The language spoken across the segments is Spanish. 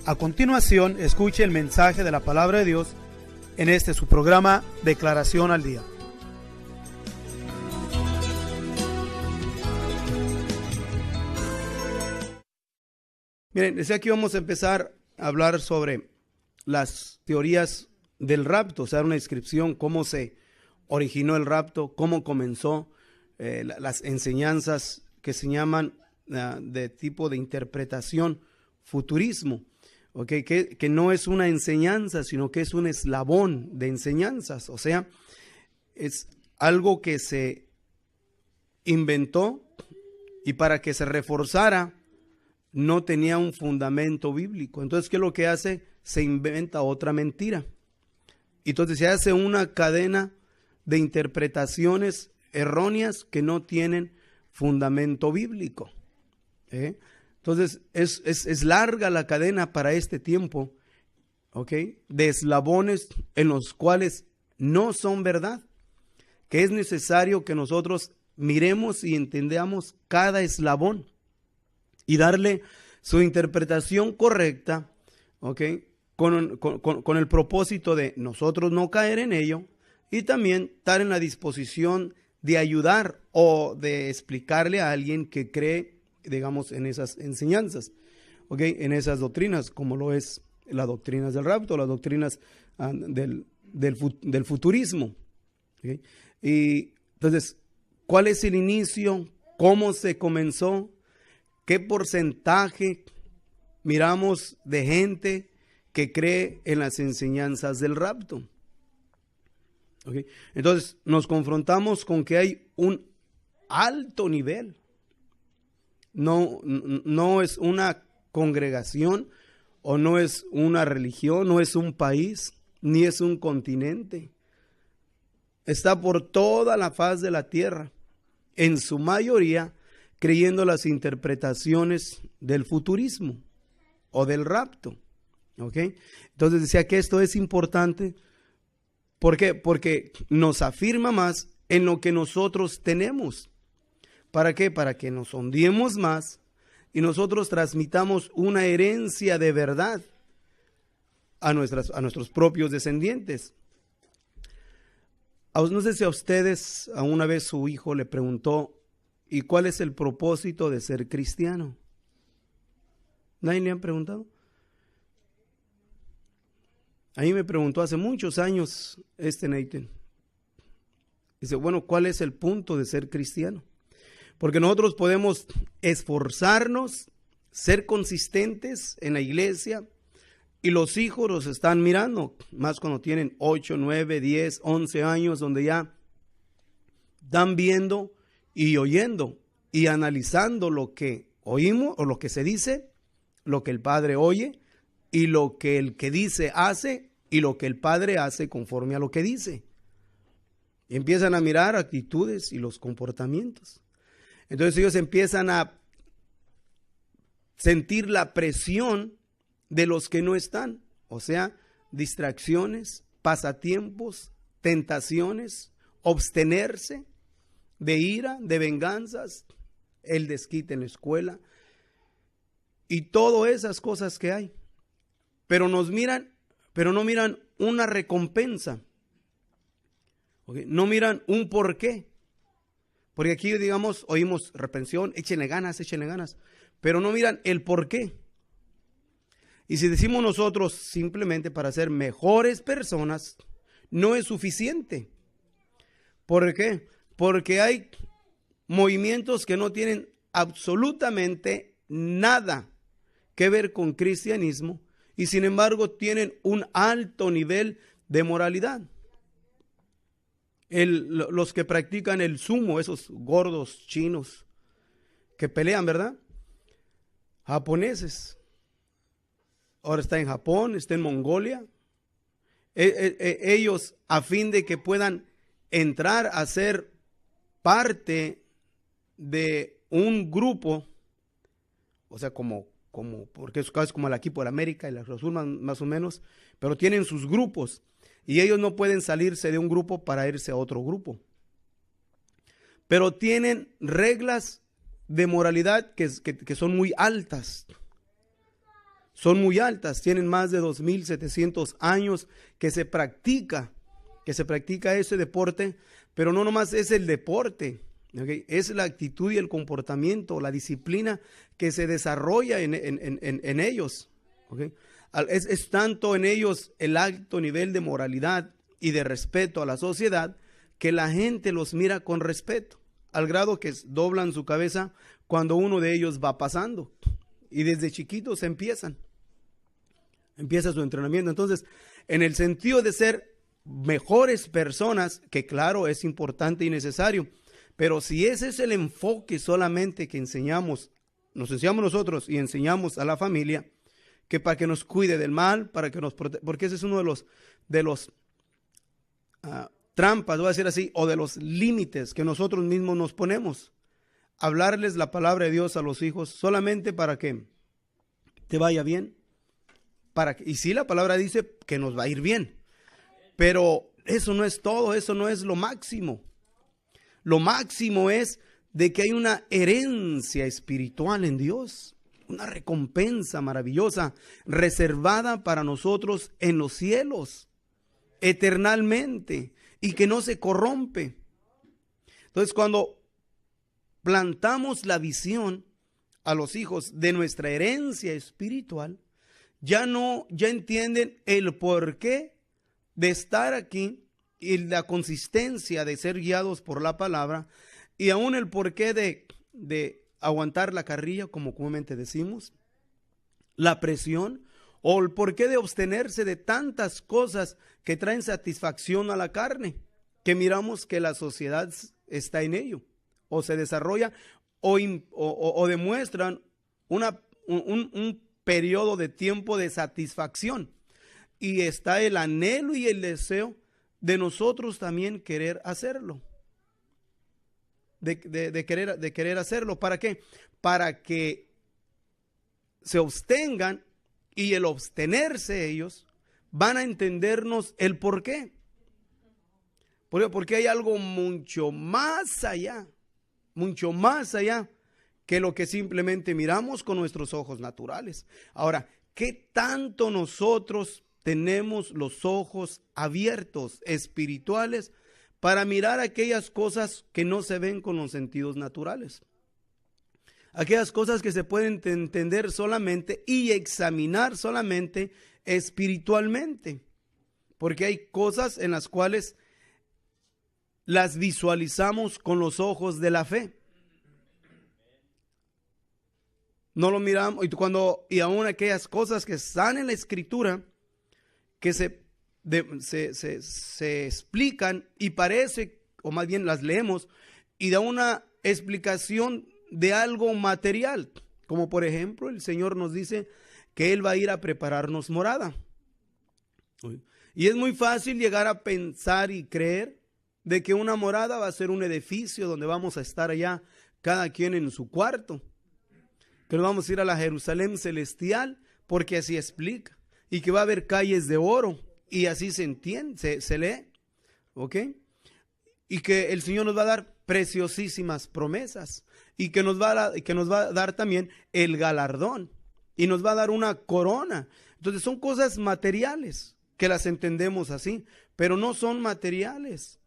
A continuación, escuche el mensaje de la palabra de Dios en este su programa Declaración al Día. Miren, decía que vamos a empezar a hablar sobre las teorías del rapto, o sea, una descripción, cómo se originó el rapto, cómo comenzó, las enseñanzas que se llaman de tipo de interpretación, futurismo. Okay, que no es una enseñanza, sino que es un eslabón de enseñanzas. O sea, es algo que se inventó y para que se reforzara no tenía un fundamento bíblico. Entonces, ¿qué es lo que hace? Se inventa otra mentira. Entonces se hace una cadena de interpretaciones erróneas que no tienen fundamento bíblico. Entonces, es larga la cadena para este tiempo, ¿ok? De eslabones en los cuales no son verdad, que es necesario que nosotros miremos y entendamos cada eslabón y darle su interpretación correcta, ¿ok? Con el propósito de nosotros no caer en ello y también estar en la disposición de ayudar o de explicarle a alguien que cree, digamos, en esas enseñanzas, ¿okay? En esas doctrinas, como lo es las doctrinas del rapto, las doctrinas del futurismo. ¿Okay? Y entonces, ¿cuál es el inicio? ¿Cómo se comenzó? ¿Qué porcentaje miramos de gente que cree en las enseñanzas del rapto? ¿Okay? Entonces, nos confrontamos con que hay un alto nivel. No es una congregación o no es una religión, no es un país, ni es un continente. Está por toda la faz de la tierra, en su mayoría creyendo las interpretaciones del futurismo o del rapto. ¿Okay? Entonces decía que esto es importante. ¿Por qué? Porque nos afirma más en lo que nosotros tenemos. ¿Para qué? Para que nos sondiemos más y nosotros transmitamos una herencia de verdad a nuestros propios descendientes. No sé si a ustedes, a una vez su hijo le preguntó, ¿y cuál es el propósito de ser cristiano? ¿Nadie le han preguntado? A mí me preguntó hace muchos años Nathan. Dice, bueno, ¿cuál es el punto de ser cristiano? Porque nosotros podemos esforzarnos, ser consistentes en la iglesia y los hijos los están mirando, más cuando tienen 8, 9, 10, 11 años, donde ya están viendo y oyendo y analizando lo que oímos o lo que se dice, lo que el padre oye y lo que el que dice hace y lo que el padre hace conforme a lo que dice. Y empiezan a mirar actitudes y los comportamientos. Entonces ellos empiezan a sentir la presión de los que no están, o sea, distracciones, pasatiempos, tentaciones, abstenerse de ira, de venganzas, el desquite en la escuela y todas esas cosas que hay. Pero nos miran, pero no miran una recompensa, ¿okay? No miran un porqué. Porque aquí, digamos, oímos reprensión, échenle ganas, pero no miran el por qué. Y si decimos nosotros simplemente para ser mejores personas, no es suficiente. ¿Por qué? Porque hay movimientos que no tienen absolutamente nada que ver con cristianismo y sin embargo tienen un alto nivel de moralidad. Los que practican el sumo, esos gordos chinos que pelean, ¿verdad? Japoneses. Ahora está en Japón, está en Mongolia. Ellos, a fin de que puedan entrar a ser parte de un grupo, o sea, porque es casi como el equipo de la América y la Cruz Azul más o menos, pero tienen sus grupos. Y ellos no pueden salirse de un grupo para irse a otro grupo. Pero tienen reglas de moralidad que son muy altas. son muy altas, tienen más de 2.700 años que se practica ese deporte, pero no nomás es el deporte, ¿okay? Es la actitud y el comportamiento, la disciplina que se desarrolla en ellos, ¿okay? Es tanto en ellos el alto nivel de moralidad y de respeto a la sociedad que la gente los mira con respeto, al grado que doblan su cabeza cuando uno de ellos va pasando, y desde chiquitos empieza su entrenamiento. Entonces, en el sentido de ser mejores personas, que claro, es importante y necesario, pero si ese es el enfoque solamente que nos enseñamos nosotros y enseñamos a la familia, que para que nos cuide del mal, para que nos proteja, porque ese es uno de los trampas, voy a decir así, o de los límites que nosotros mismos nos ponemos. Hablarles la palabra de Dios a los hijos solamente para que te vaya bien. Y sí, la palabra dice que nos va a ir bien, pero eso no es todo, eso no es lo máximo. Lo máximo es de que hay una herencia espiritual en Dios, una recompensa maravillosa reservada para nosotros en los cielos, eternalmente, y que no se corrompe. Entonces, cuando plantamos la visión a los hijos de nuestra herencia espiritual, ya entienden el porqué de estar aquí y la consistencia de ser guiados por la palabra, y aún el porqué de aguantar la carrilla, como comúnmente decimos, la presión, o el porqué de abstenerse de tantas cosas que traen satisfacción a la carne, que miramos que la sociedad está en ello, o se desarrolla, o demuestran un periodo de tiempo de satisfacción, y está el anhelo y el deseo de nosotros también querer hacerlo, de querer hacerlo. ¿Para qué? Para que se abstengan, y el abstenerse ellos van a entendernos el por qué. Porque hay algo mucho más allá que lo que simplemente miramos con nuestros ojos naturales. Ahora, ¿qué tanto nosotros tenemos los ojos abiertos espirituales para mirar aquellas cosas que no se ven con los sentidos naturales? Aquellas cosas que se pueden entender solamente y examinar solamente espiritualmente. Porque hay cosas en las cuales las visualizamos con los ojos de la fe. No lo miramos, y aún aquellas cosas que están en la escritura, que se explican y parece, o más bien las leemos, y da una explicación de algo material, como por ejemplo el Señor nos dice que Él va a ir a prepararnos morada. Y es muy fácil llegar a pensar y creer de que una morada va a ser un edificio donde vamos a estar allá cada quien en su cuarto, que nos vamos a ir a la Jerusalén celestial, porque así explica, y que va a haber calles de oro, y así se entiende, se lee, ¿ok? Y que el Señor nos va a dar preciosísimas promesas, y que nos va a dar también el galardón, y nos va a dar una corona. Entonces son cosas materiales que las entendemos así, pero no son materiales.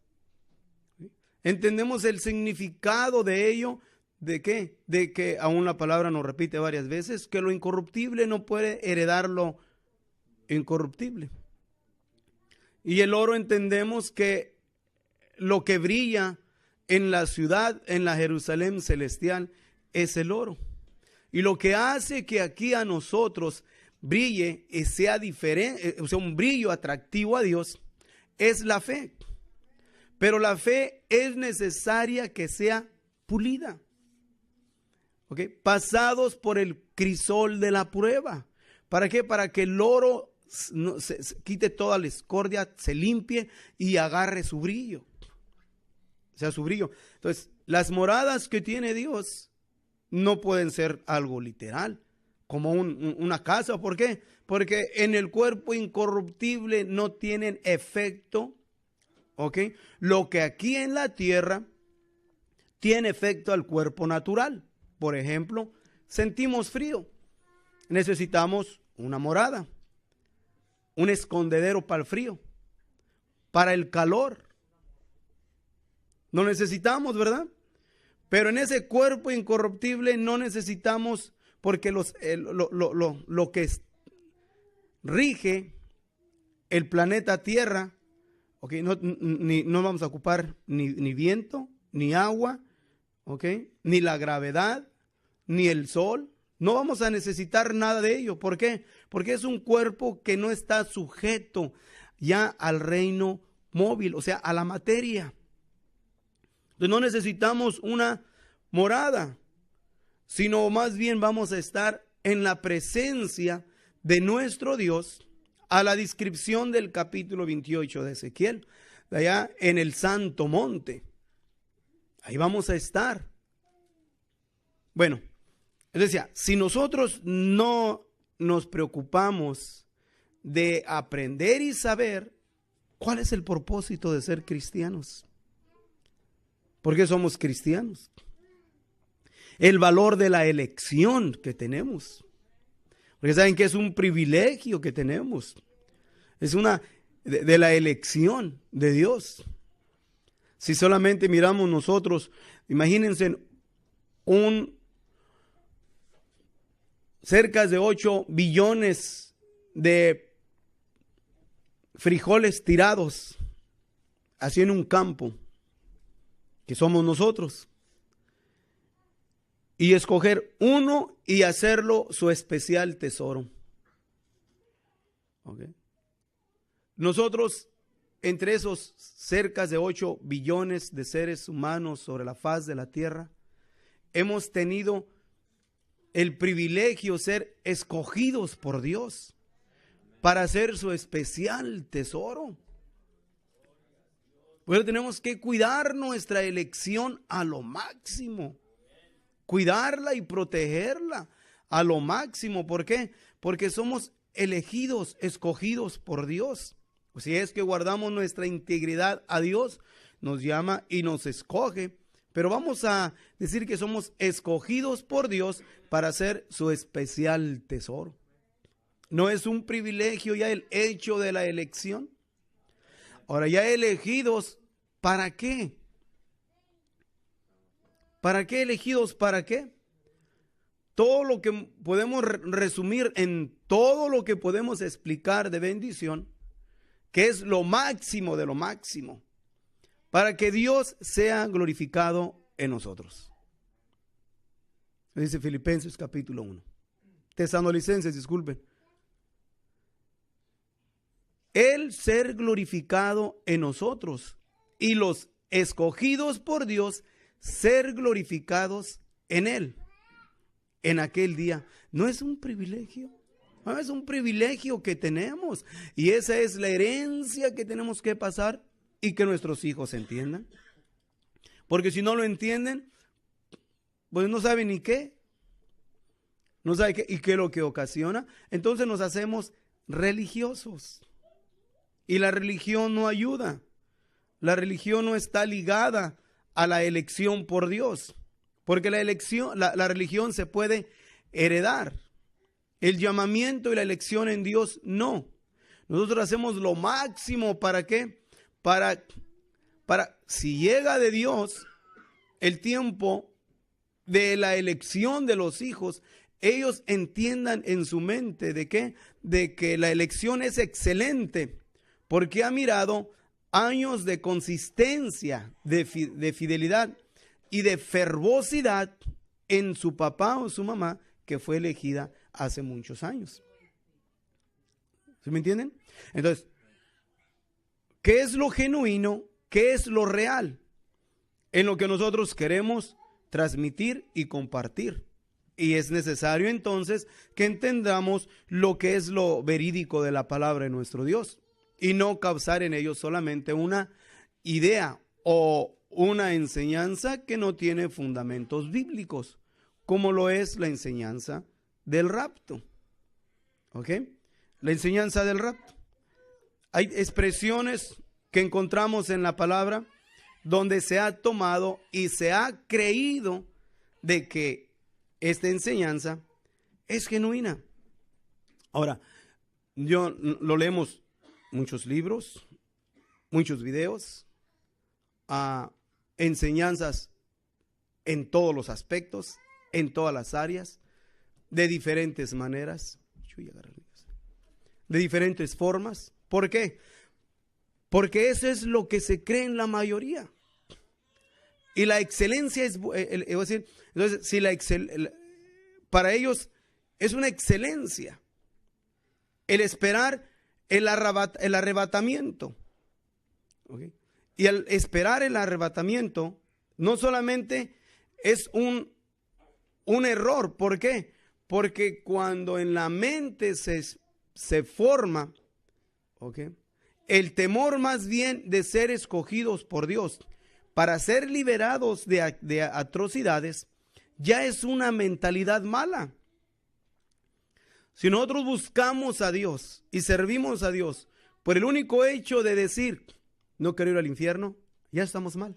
Entendemos el significado de ello. ¿De qué? De que aún la palabra nos repite varias veces que lo incorruptible no puede heredar lo incorruptible. Y el oro, entendemos que lo que brilla en la ciudad, en la Jerusalén celestial, es el oro. Y lo que hace que aquí a nosotros brille y sea diferente, o sea, un brillo atractivo a Dios, es la fe. Pero la fe es necesaria que sea pulida. ¿Okay? Pasados por el crisol de la prueba. ¿Para qué? Para que el oro se quite toda la escordia, se limpie y agarre su brillo. O sea, su brillo. Entonces, las moradas que tiene Dios no pueden ser algo literal, como una casa. ¿Por qué? Porque en el cuerpo incorruptible no tienen efecto, ¿ok? Lo que aquí en la tierra tiene efecto al cuerpo natural. Por ejemplo, sentimos frío, necesitamos una morada, un escondedero para el frío, para el calor. No necesitamos, ¿verdad? Pero en ese cuerpo incorruptible no necesitamos, porque lo que rige el planeta Tierra, okay, no vamos a ocupar ni viento, ni agua, okay, ni la gravedad, ni el sol. No vamos a necesitar nada de ello. ¿Por qué? Porque es un cuerpo que no está sujeto ya al reino móvil, o sea, a la materia. Entonces no necesitamos una morada, sino más bien vamos a estar en la presencia de nuestro Dios, a la descripción del capítulo 28 de Ezequiel, de allá en el Santo Monte. Ahí vamos a estar. Bueno, es decir, si nosotros no nos preocupamos de aprender y saber cuál es el propósito de ser cristianos, ¿por qué somos cristianos? El valor de la elección que tenemos. Porque saben que es un privilegio que tenemos. Es una de la elección de Dios. Si solamente miramos nosotros, imagínense cerca de 8 billones de frijoles tirados así en un campo, que somos nosotros, y escoger uno y hacerlo su especial tesoro. Okay. Nosotros, entre esos cerca de 8 billones de seres humanos sobre la faz de la tierra, hemos tenido el privilegio de ser escogidos por Dios para hacer su especial tesoro. Pero tenemos que cuidar nuestra elección a lo máximo. Cuidarla y protegerla a lo máximo. ¿Por qué? Porque somos elegidos, escogidos por Dios. Si es que guardamos nuestra integridad a Dios, nos llama y nos escoge. Pero vamos a decir que somos escogidos por Dios para hacer su especial tesoro. ¿No es un privilegio ya el hecho de la elección? Ahora, ya elegidos, ¿para qué? ¿Para qué elegidos? ¿Para qué? Todo lo que podemos resumir en todo lo que podemos explicar de bendición, que es lo máximo de lo máximo, para que Dios sea glorificado en nosotros. Dice Filipenses capítulo 1. Tesalonicenses, disculpen. El ser glorificado en nosotros y los escogidos por Dios ser glorificados en Él en aquel día. ¿No es un privilegio? No, es un privilegio que tenemos, y esa es la herencia que tenemos que pasar y que nuestros hijos entiendan. Porque si no lo entienden, pues no saben ni qué. No saben qué y qué es lo que ocasiona. Entonces nos hacemos religiosos. Y la religión no ayuda. La religión no está ligada a la elección por Dios. Porque la elección, la religión se puede heredar. El llamamiento y la elección en Dios no. Nosotros hacemos lo máximo. ¿Para qué? Para si llega de Dios el tiempo de la elección de los hijos, ellos entiendan en su mente de qué, de que la elección es excelente, porque ha mirado años de consistencia, de fidelidad y de fervosidad en su papá o su mamá, que fue elegida hace muchos años. ¿Sí me entienden? Entonces, ¿qué es lo genuino? ¿Qué es lo real? En lo que nosotros queremos transmitir y compartir. Y es necesario entonces que entendamos lo que es lo verídico de la palabra de nuestro Dios y no causar en ellos solamente una idea o una enseñanza que no tiene fundamentos bíblicos, como lo es la enseñanza del rapto. ¿Ok? La enseñanza del rapto. Hay expresiones que encontramos en la palabra donde se ha tomado y se ha creído de que esta enseñanza es genuina. Ahora, lo leemos muchos libros, muchos videos, enseñanzas en todos los aspectos, en todas las áreas, de diferentes maneras, de diferentes formas. ¿Por qué? Porque eso es lo que se cree en la mayoría. Y la excelencia es, entonces, si para ellos es una excelencia el esperar el arrebatamiento. ¿Okay? Y al esperar el arrebatamiento, no solamente es un error. ¿Por qué? Porque cuando en la mente se forma, ¿okay?, el temor más bien de ser escogidos por Dios para ser liberados de atrocidades, ya es una mentalidad mala. Si nosotros buscamos a Dios y servimos a Dios por el único hecho de decir, no quiero ir al infierno, ya estamos mal.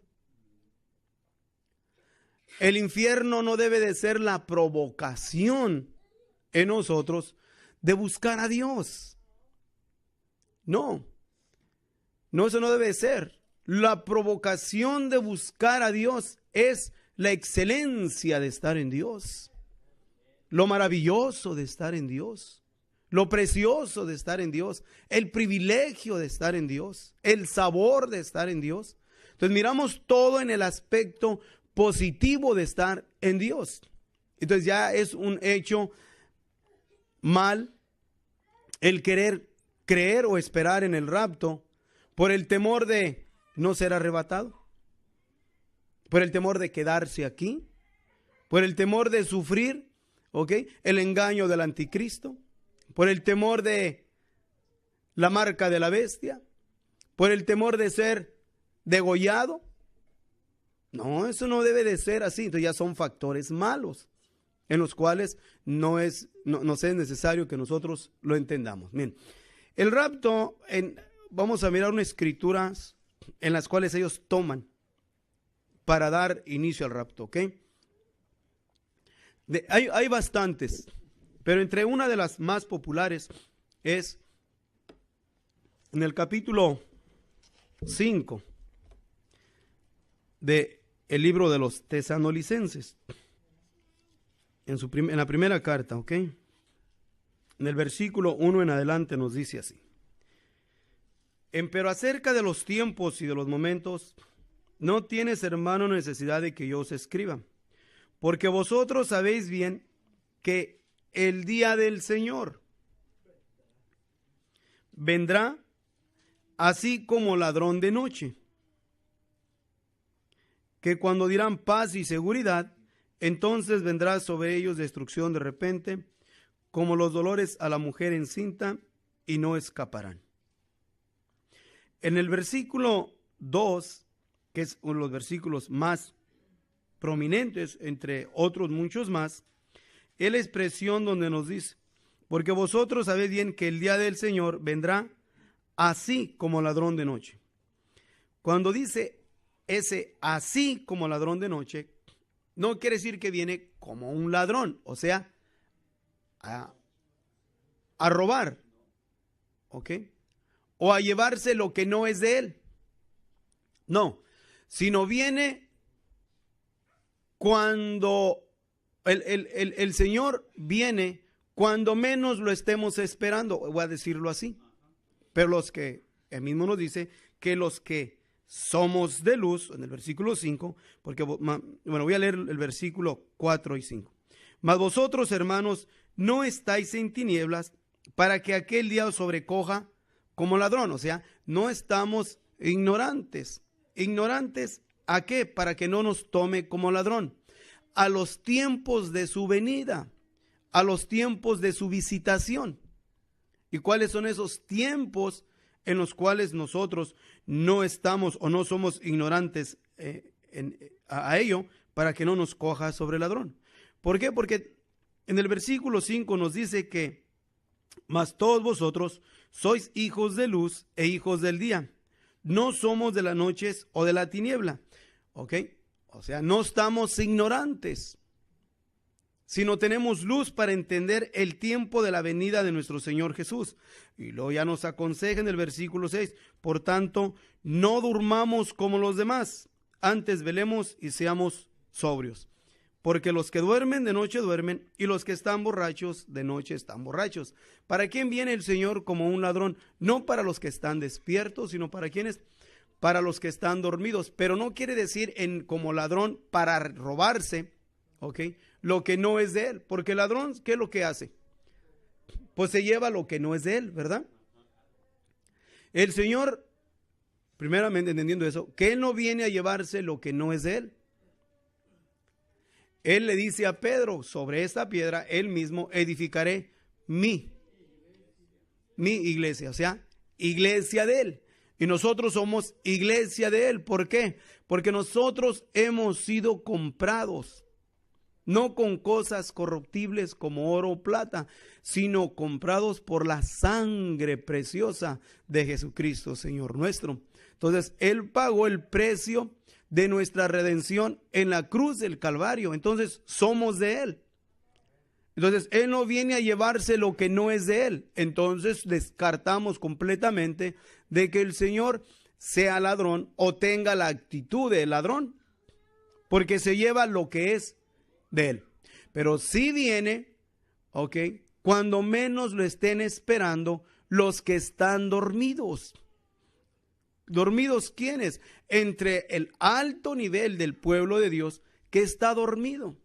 El infierno no debe de ser la provocación en nosotros de buscar a Dios. No, eso no debe de ser. La provocación de buscar a Dios es la excelencia de estar en Dios, lo maravilloso de estar en Dios, lo precioso de estar en Dios, el privilegio de estar en Dios, el sabor de estar en Dios. Entonces miramos todo en el aspecto positivo de estar en Dios. Entonces ya es un hecho mal el querer creer o esperar en el rapto por el temor de no ser arrebatado, por el temor de quedarse aquí, por el temor de sufrir, el engaño del anticristo, por el temor de la marca de la bestia, por el temor de ser degollado. No, eso no debe de ser así. Entonces ya son factores malos en los cuales no es necesario que nosotros lo entendamos. Bien, el rapto, vamos a mirar unas escrituras en las cuales ellos toman para dar inicio al rapto, ¿ok? Hay bastantes, pero entre una de las más populares es en el capítulo 5 de el libro de los Tesalonicenses, en la primera carta, ¿ok? En el versículo 1 en adelante nos dice así: pero acerca de los tiempos y de los momentos, no tienes, hermano, necesidad de que yo os escriba, porque vosotros sabéis bien que el día del Señor vendrá así como ladrón de noche, que cuando dirán paz y seguridad, entonces vendrá sobre ellos destrucción de repente, como los dolores a la mujer encinta, y no escaparán. En el versículo 2, que es uno de los versículos más prominentes, entre otros muchos más, es la expresión donde nos dice: porque vosotros sabéis bien que el día del Señor vendrá así como ladrón de noche. Cuando dice ese así como ladrón de noche, no quiere decir que viene como un ladrón, o sea, a robar, ¿ok? O a llevarse lo que no es de él. No, sino viene cuando el Señor viene cuando menos lo estemos esperando, voy a decirlo así. Pero él mismo nos dice que los que somos de luz, en el versículo 5, porque, bueno, voy a leer el versículo 4 y 5. Mas vosotros, hermanos, no estáis en tinieblas para que aquel día os sobrecoja como ladrón. O sea, no estamos ignorantes. ¿Ignorantes a qué? Para que no nos tome como ladrón. A los tiempos de su venida, a los tiempos de su visitación. ¿Y cuáles son esos tiempos en los cuales nosotros no estamos o no somos ignorantes a ello, para que no nos coja sobre ladrón? ¿Por qué? Porque en el versículo 5 nos dice que mas todos vosotros sois hijos de luz e hijos del día. No somos de las noches o de la tiniebla. ¿Ok? O sea, no estamos ignorantes. sino tenemos luz para entender el tiempo de la venida de nuestro Señor Jesús. Y luego ya nos aconseja en el versículo 6, por tanto, no durmamos como los demás, antes velemos y seamos sobrios. Porque los que duermen de noche duermen, y los que están borrachos de noche están borrachos. ¿Para quién viene el Señor como un ladrón? No para los que están despiertos, sino para quienes, para los que están dormidos. Pero no quiere decir como ladrón para robarse, ¿ok?, lo que no es de él. Porque el ladrón, ¿qué es lo que hace? Pues se lleva lo que no es de él, ¿verdad? El Señor, primeramente entendiendo eso, que Él no viene a llevarse lo que no es de Él. Él le dice a Pedro, sobre esta piedra, Él mismo edificaré mi iglesia, o sea, iglesia de Él. Y nosotros somos iglesia de Él. ¿Por qué? Porque nosotros hemos sido comprados, no con cosas corruptibles como oro o plata, sino comprados por la sangre preciosa de Jesucristo, Señor nuestro. Entonces, Él pagó el precio de nuestra redención en la cruz del Calvario. Entonces, somos de Él. Entonces, Él no viene a llevarse lo que no es de Él. Entonces, descartamos completamente de que el Señor sea ladrón o tenga la actitud de ladrón, porque se lleva lo que es de Él. Pero sí viene, ok, cuando menos lo estén esperando los que están dormidos. ¿Dormidos quiénes? Entre el alto nivel del pueblo de Dios que está dormido.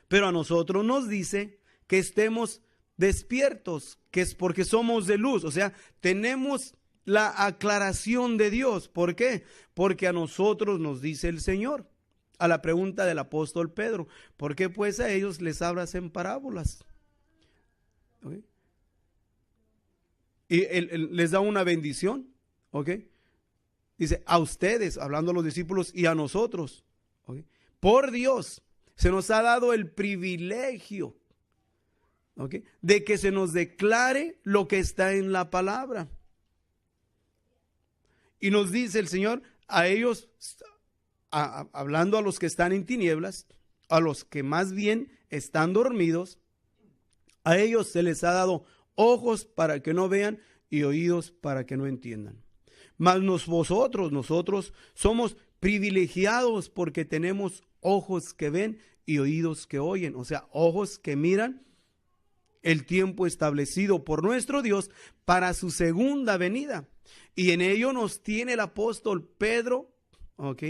Pero a nosotros nos dice que estemos despiertos, que es porque somos de luz. O sea, tenemos la aclaración de Dios. ¿Por qué? Porque a nosotros nos dice el Señor. A la pregunta del apóstol Pedro, ¿por qué pues a ellos les hablas en parábolas? ¿Okay? Y él les da una bendición, ¿ok? Dice, a ustedes, hablando a los discípulos, y a nosotros, ¿okay?, por Dios, se nos ha dado el privilegio, ¿okay?, de que se nos declare lo que está en la palabra. Y nos dice el Señor, a ellos, hablando a los que están en tinieblas, a los que más bien están dormidos, a ellos se les ha dado ojos para que no vean y oídos para que no entiendan. Mas nosotros somos privilegiados porque tenemos ojos que ven y oídos que oyen. O sea, ojos que miran el tiempo establecido por nuestro Dios para su segunda venida. Y en ello nos tiene el apóstol Pedro, ¿ok?,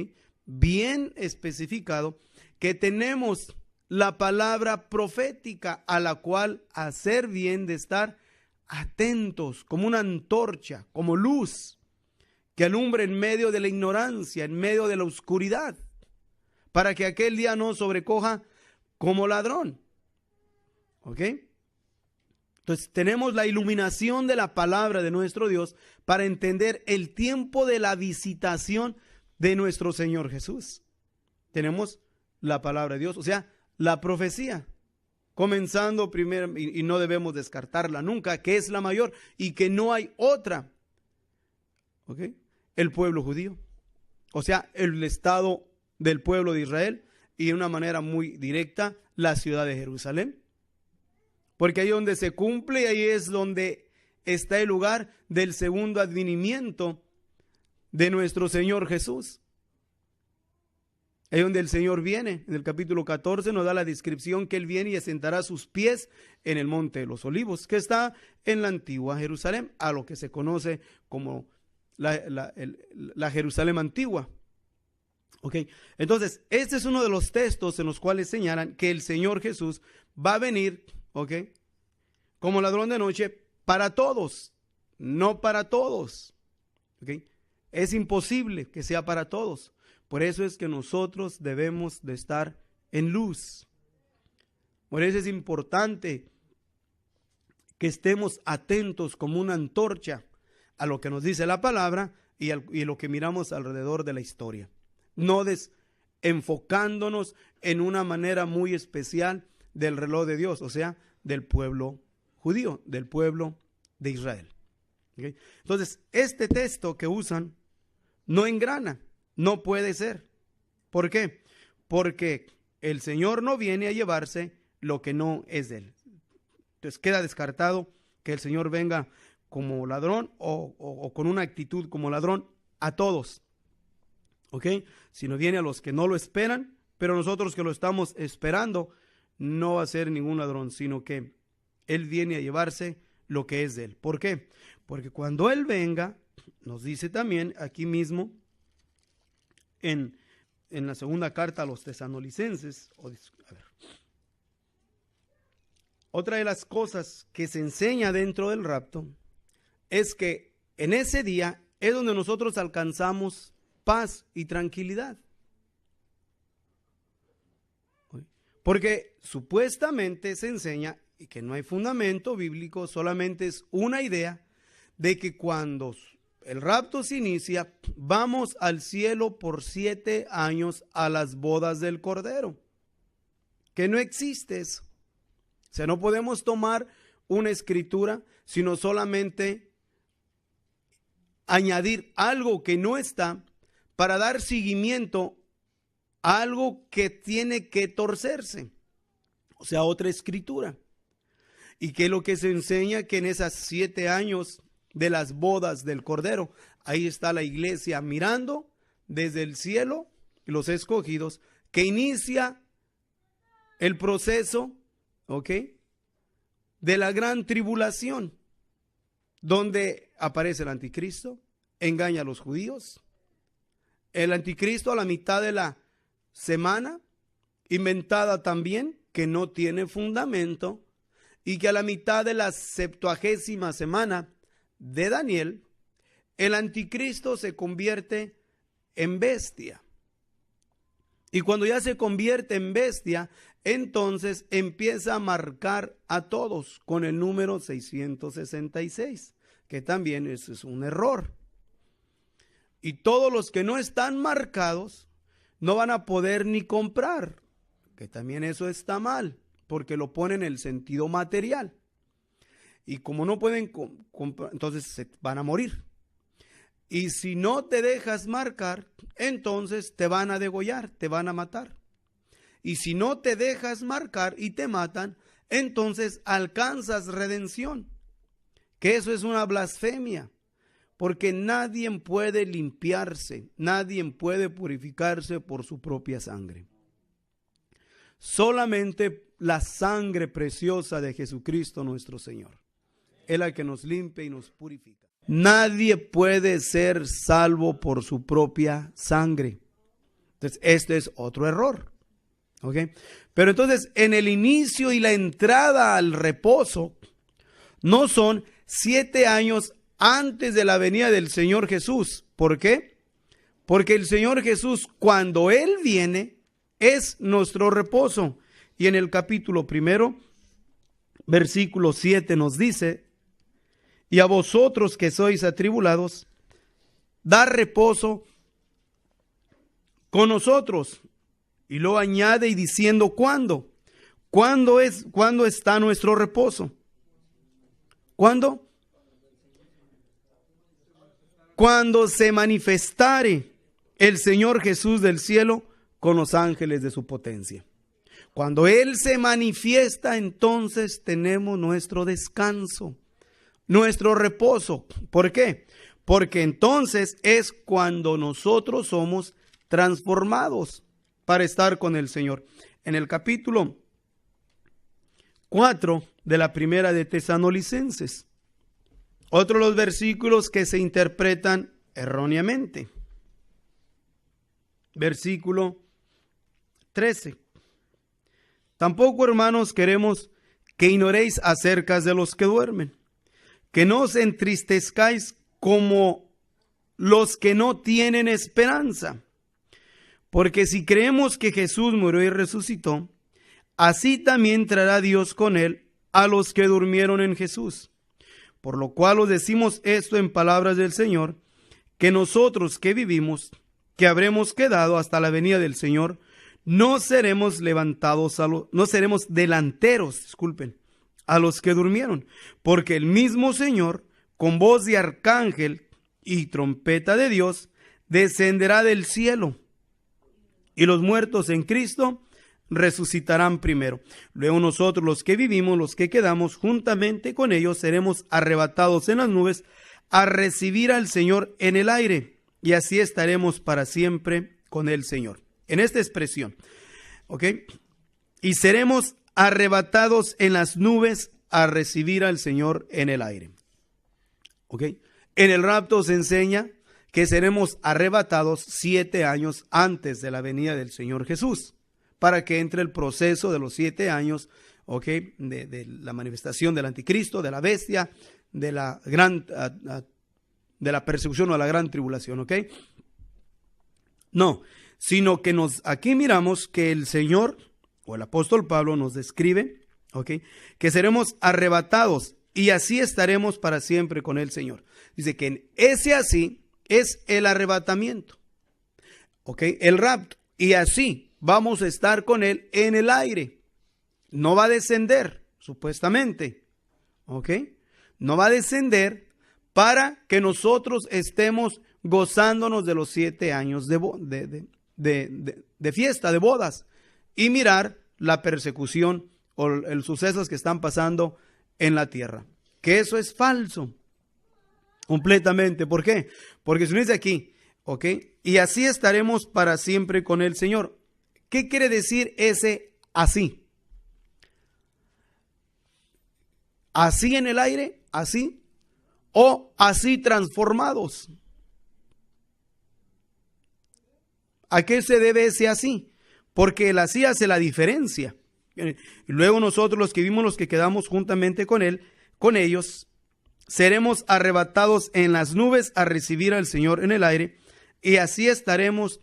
bien especificado, que tenemos la palabra profética a la cual hacer bien de estar atentos, como una antorcha, como luz que alumbre en medio de la ignorancia, en medio de la oscuridad, para que aquel día no sobrecoja como ladrón. ¿Ok? Entonces tenemos la iluminación de la palabra de nuestro Dios para entender el tiempo de la visitación de nuestro Señor Jesús. Tenemos la palabra de Dios, o sea, la profecía, comenzando primero, y no debemos descartarla nunca, que es la mayor y que no hay otra. ¿Ok? El pueblo judío, o sea, el estado del pueblo de Israel, y de una manera muy directa, la ciudad de Jerusalén. Porque ahí donde se cumple, y ahí es donde está el lugar del segundo advenimiento de nuestro Señor Jesús. Ahí donde el Señor viene, en el capítulo 14 nos da la descripción que Él viene y asentará sus pies en el monte de los olivos, que está en la antigua Jerusalén, a lo que se conoce como la Jerusalén antigua. Ok, entonces este es uno de los textos en los cuales señalan que el Señor Jesús va a venir, ok, como ladrón de noche para todos, no para todos. Ok, es imposible que sea para todos. Por eso es que nosotros debemos de estar en luz. Por eso es importante que estemos atentos como una antorcha a lo que nos dice la palabra y lo que miramos alrededor de la historia. No enfocándonos en una manera muy especial del reloj de Dios, o sea, del pueblo judío, del pueblo de Israel. ¿Okay? Entonces, este texto que usan no engrana, no puede ser. ¿Por qué? Porque el Señor no viene a llevarse lo que no es de él. Entonces queda descartado que el Señor venga como ladrón o con una actitud como ladrón a todos. ¿Ok? Sino viene a los que no lo esperan, pero nosotros que lo estamos esperando, no va a ser ningún ladrón, sino que Él viene a llevarse lo que es de Él. ¿Por qué? Porque cuando Él venga, nos dice también aquí mismo, en la segunda carta a los tesalonicenses, otra de las cosas que se enseña dentro del rapto es que en ese día es donde nosotros alcanzamos paz y tranquilidad. Porque supuestamente se enseña, y que no hay fundamento bíblico, solamente es una idea de que cuando el rapto se inicia, vamos al cielo por 7 años a las bodas del Cordero. Que no existe eso. O sea, no podemos tomar una escritura, sino solamente añadir algo que no está para dar seguimiento a algo que tiene que torcerse. O sea, otra escritura. Y que lo que se enseña que en esos 7 años de las bodas del Cordero, ahí está la iglesia mirando desde el cielo, los escogidos, que inicia el proceso, ¿ok?, de la gran tribulación, donde aparece el anticristo, engaña a los judíos. El anticristo a la mitad de la semana, inventada también, que no tiene fundamento, y que a la mitad de la 70ª semana de Daniel, el anticristo se convierte en bestia. Y cuando ya se convierte en bestia, entonces empieza a marcar a todos con el número 666, que también es un error. Y todos los que no están marcados no van a poder ni comprar, que también eso está mal, porque lo ponen en el sentido material. Y como no pueden comprar, entonces se van a morir. Y si no te dejas marcar, entonces te van a degollar, te van a matar. Y si no te dejas marcar y te matan, entonces alcanzas redención. Que eso es una blasfemia, porque nadie puede limpiarse, nadie puede purificarse por su propia sangre. Solamente la sangre preciosa de Jesucristo nuestro Señor es la que nos limpia y nos purifica. Nadie puede ser salvo por su propia sangre. Entonces, este es otro error. ¿Ok? Pero entonces, en el inicio y la entrada al reposo, no son 7 años antes de la venida del Señor Jesús. ¿Por qué? Porque el Señor Jesús, cuando Él viene, es nuestro reposo. Y en el capítulo 1, versículo 7 nos dice: y a vosotros que sois atribulados, da reposo con nosotros. Y lo añade y diciendo, ¿cuándo? ¿Cuándo está nuestro reposo? ¿Cuándo? Cuando se manifestare el Señor Jesús del cielo con los ángeles de su potencia. Cuando Él se manifiesta, entonces tenemos nuestro descanso, nuestro reposo. ¿Por qué? Porque entonces es cuando nosotros somos transformados para estar con el Señor. En el capítulo 4 de la primera de Tesalonicenses, otro de los versículos que se interpretan erróneamente. Versículo 13. Tampoco, hermanos, queremos que ignoréis acerca de los que duermen, que no os entristezcáis como los que no tienen esperanza. Porque si creemos que Jesús murió y resucitó, así también traerá Dios con Él a los que durmieron en Jesús. Por lo cual os decimos esto en palabras del Señor, que nosotros que vivimos, que habremos quedado hasta la venida del Señor, no seremos delanteros, a los que durmieron, porque el mismo Señor, con voz de arcángel y trompeta de Dios, descenderá del cielo, y los muertos en Cristo resucitarán primero. Luego nosotros, los que vivimos, los que quedamos, juntamente con ellos, seremos arrebatados en las nubes a recibir al Señor en el aire. Y así estaremos para siempre con el Señor. En esta expresión, ¿ok? Y seremos arrebatados en las nubes a recibir al Señor en el aire. ¿Ok? En el rapto se enseña que seremos arrebatados 7 años antes de la venida del Señor Jesús, para que entre el proceso de los 7 años, ¿ok? De la manifestación del anticristo, de la bestia, de la persecución o de la gran tribulación, ¿ok? No, sino que aquí miramos que el Señor o el apóstol Pablo nos describe, ¿ok? Que seremos arrebatados y así estaremos para siempre con el Señor. Dice que en ese así es el arrebatamiento, ¿ok? El rapto. Y así vamos a estar con Él en el aire. No va a descender, supuestamente, ¿ok? No va a descender para que nosotros estemos gozándonos de los 7 años de fiesta, de bodas, y mirar la persecución o los sucesos que están pasando en la tierra. Que eso es falso. Completamente. ¿Por qué? Porque se nos dice aquí, ¿ok? Y así estaremos para siempre con el Señor. ¿Qué quiere decir ese así? ¿Así en el aire? ¿Así? ¿O así transformados? ¿A qué se debe ese así? Porque el así hace la diferencia. Y luego nosotros, los que vimos, los que quedamos juntamente con Él, con ellos, seremos arrebatados en las nubes a recibir al Señor en el aire, y así estaremos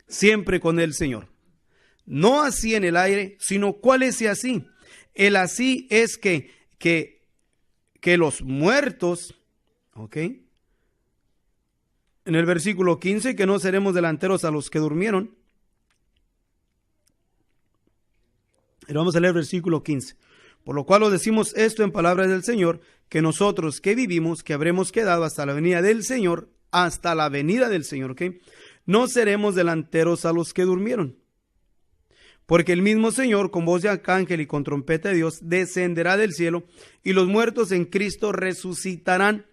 siempre con el Señor. No así en el aire, sino ¿cuál es ese así? El así es que los muertos, ¿ok? En el versículo 15, que no seremos delanteros a los que durmieron. Pero vamos a leer el versículo 15. Por lo cual os decimos esto en palabras del Señor, que nosotros que vivimos, que habremos quedado hasta la venida del Señor, ¿ok? No seremos delanteros a los que durmieron. Porque el mismo Señor, con voz de arcángel y con trompeta de Dios, descenderá del cielo, y los muertos en Cristo resucitarán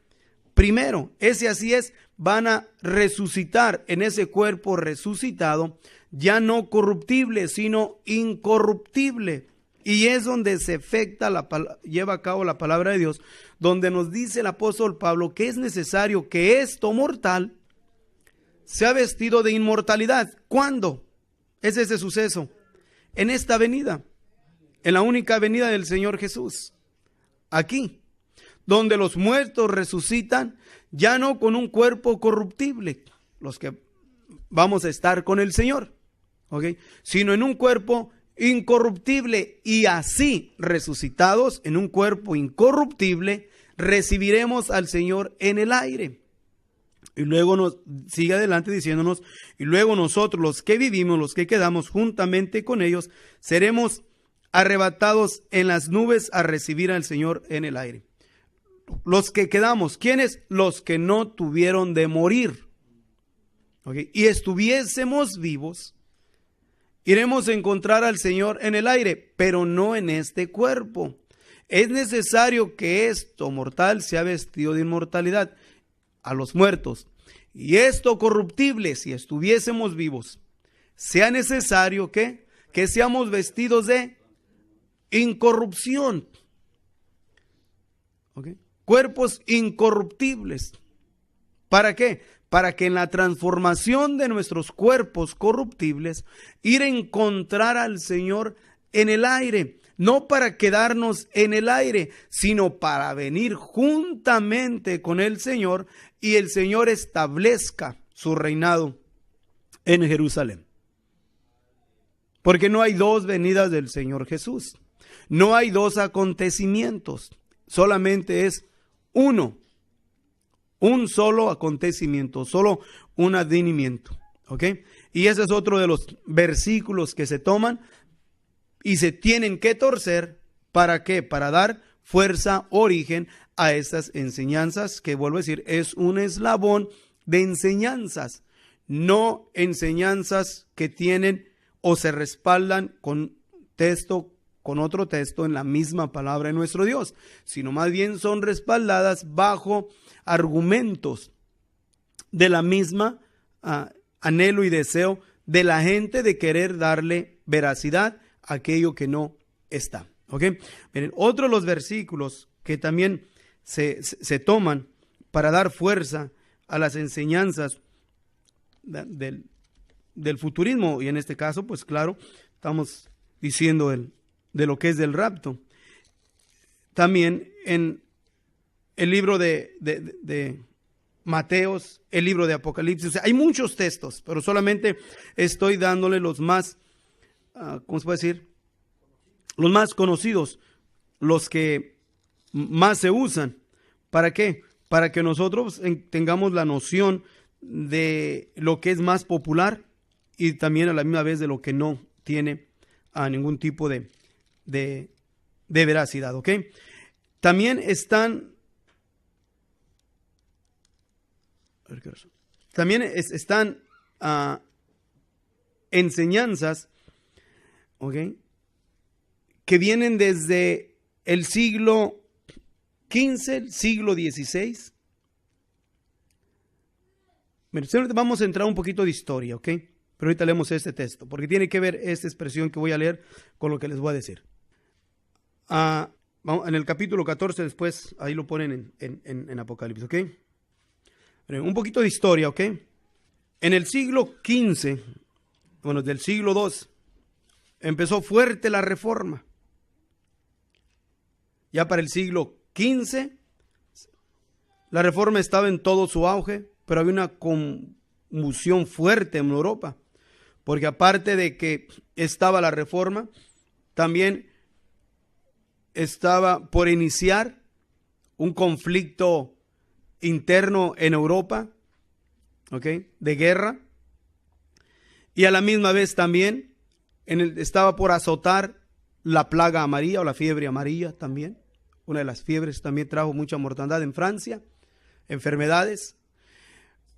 primero. Ese así es, van a resucitar en ese cuerpo resucitado, ya no corruptible, sino incorruptible. Y es donde se lleva a cabo la palabra de Dios, donde nos dice el apóstol Pablo que es necesario que esto mortal sea vestido de inmortalidad. ¿Cuándo es ese suceso? En esta venida, en la única venida del Señor Jesús. Aquí, donde los muertos resucitan, ya no con un cuerpo corruptible, los que vamos a estar con el Señor, ¿ok? Sino en un cuerpo incorruptible, y así resucitados en un cuerpo incorruptible, recibiremos al Señor en el aire. Y luego nos sigue adelante diciéndonos, y luego nosotros, los que vivimos, los que quedamos juntamente con ellos, seremos arrebatados en las nubes a recibir al Señor en el aire. Los que quedamos, ¿quiénes? Los que no tuvieron de morir, ¿okay? Y estuviésemos vivos, iremos a encontrar al Señor en el aire, pero no en este cuerpo. Es necesario que esto mortal sea vestido de inmortalidad a los muertos, y esto corruptible, si estuviésemos vivos, sea necesario que seamos vestidos de incorrupción. ¿Okay? Cuerpos incorruptibles. ¿Para qué? Para que en la transformación de nuestros cuerpos corruptibles, ir a encontrar al Señor en el aire. No para quedarnos en el aire, sino para venir juntamente con el Señor, y el Señor establezca su reinado en Jerusalén. Porque no hay dos venidas del Señor Jesús. No hay dos acontecimientos. Solamente es uno. Un solo acontecimiento, solo un advenimiento. ¿Ok? Y ese es otro de los versículos que se toman y se tienen que torcer. ¿Para qué? Para dar fuerza, origen a estas enseñanzas, que vuelvo a decir, es un eslabón de enseñanzas, no enseñanzas que tienen o se respaldan con otro texto en la misma palabra de nuestro Dios, sino más bien son respaldadas bajo argumentos de la misma anhelo y deseo de la gente de querer darle veracidad a aquello que no está. ¿Ok? Miren, otro de los versículos que también se toman para dar fuerza a las enseñanzas del futurismo, y en este caso, pues claro, estamos diciendo de lo que es del rapto. También en el libro de Mateos, el libro de Apocalipsis. O sea, hay muchos textos, pero solamente estoy dándole los más, ¿cómo se puede decir? Los más conocidos, los que más se usan. ¿Para qué? Para que nosotros tengamos la noción de lo que es más popular y también a la misma vez de lo que no tiene ningún tipo de veracidad. ¿Ok? También están enseñanzas, ¿ok?, que vienen desde el siglo XV, el siglo XVI. Vamos a entrar un poquito de historia, ¿ok? Pero ahorita leemos este texto, porque tiene que ver esta expresión que voy a leer con lo que les voy a decir. En el capítulo 14, después, ahí lo ponen en Apocalipsis, ¿ok? Un poquito de historia, ¿ok? En el siglo XV, bueno, del siglo II, empezó fuerte la reforma. Ya para el siglo XV, la reforma estaba en todo su auge, pero había una conmoción fuerte en Europa, porque aparte de que estaba la reforma, también estaba por iniciar un conflicto interno en Europa, ¿ok?, de guerra, y a la misma vez también estaba por azotar la plaga amarilla o la fiebre amarilla también. Una de las fiebres también trajo mucha mortandad en Francia, enfermedades.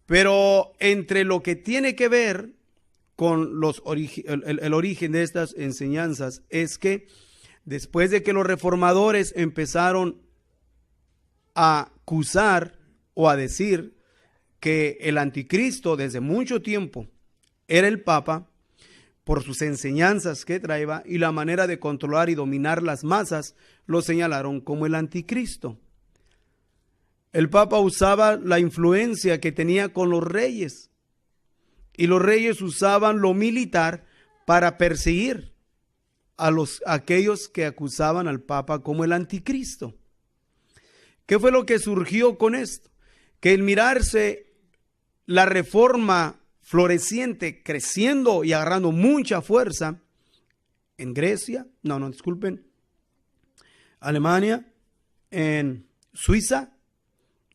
Pero entre lo que tiene que ver con el origen de estas enseñanzas es que después de que los reformadores empezaron a acusar o a decir que el anticristo desde mucho tiempo era el Papa, por sus enseñanzas que traía y la manera de controlar y dominar las masas, lo señalaron como el anticristo. El Papa usaba la influencia que tenía con los reyes, y los reyes usaban lo militar para perseguir a aquellos que acusaban al Papa como el anticristo. ¿Qué fue lo que surgió con esto? Que el mirarse la reforma floreciente, creciendo y agarrando mucha fuerza en Grecia, Alemania, en Suiza,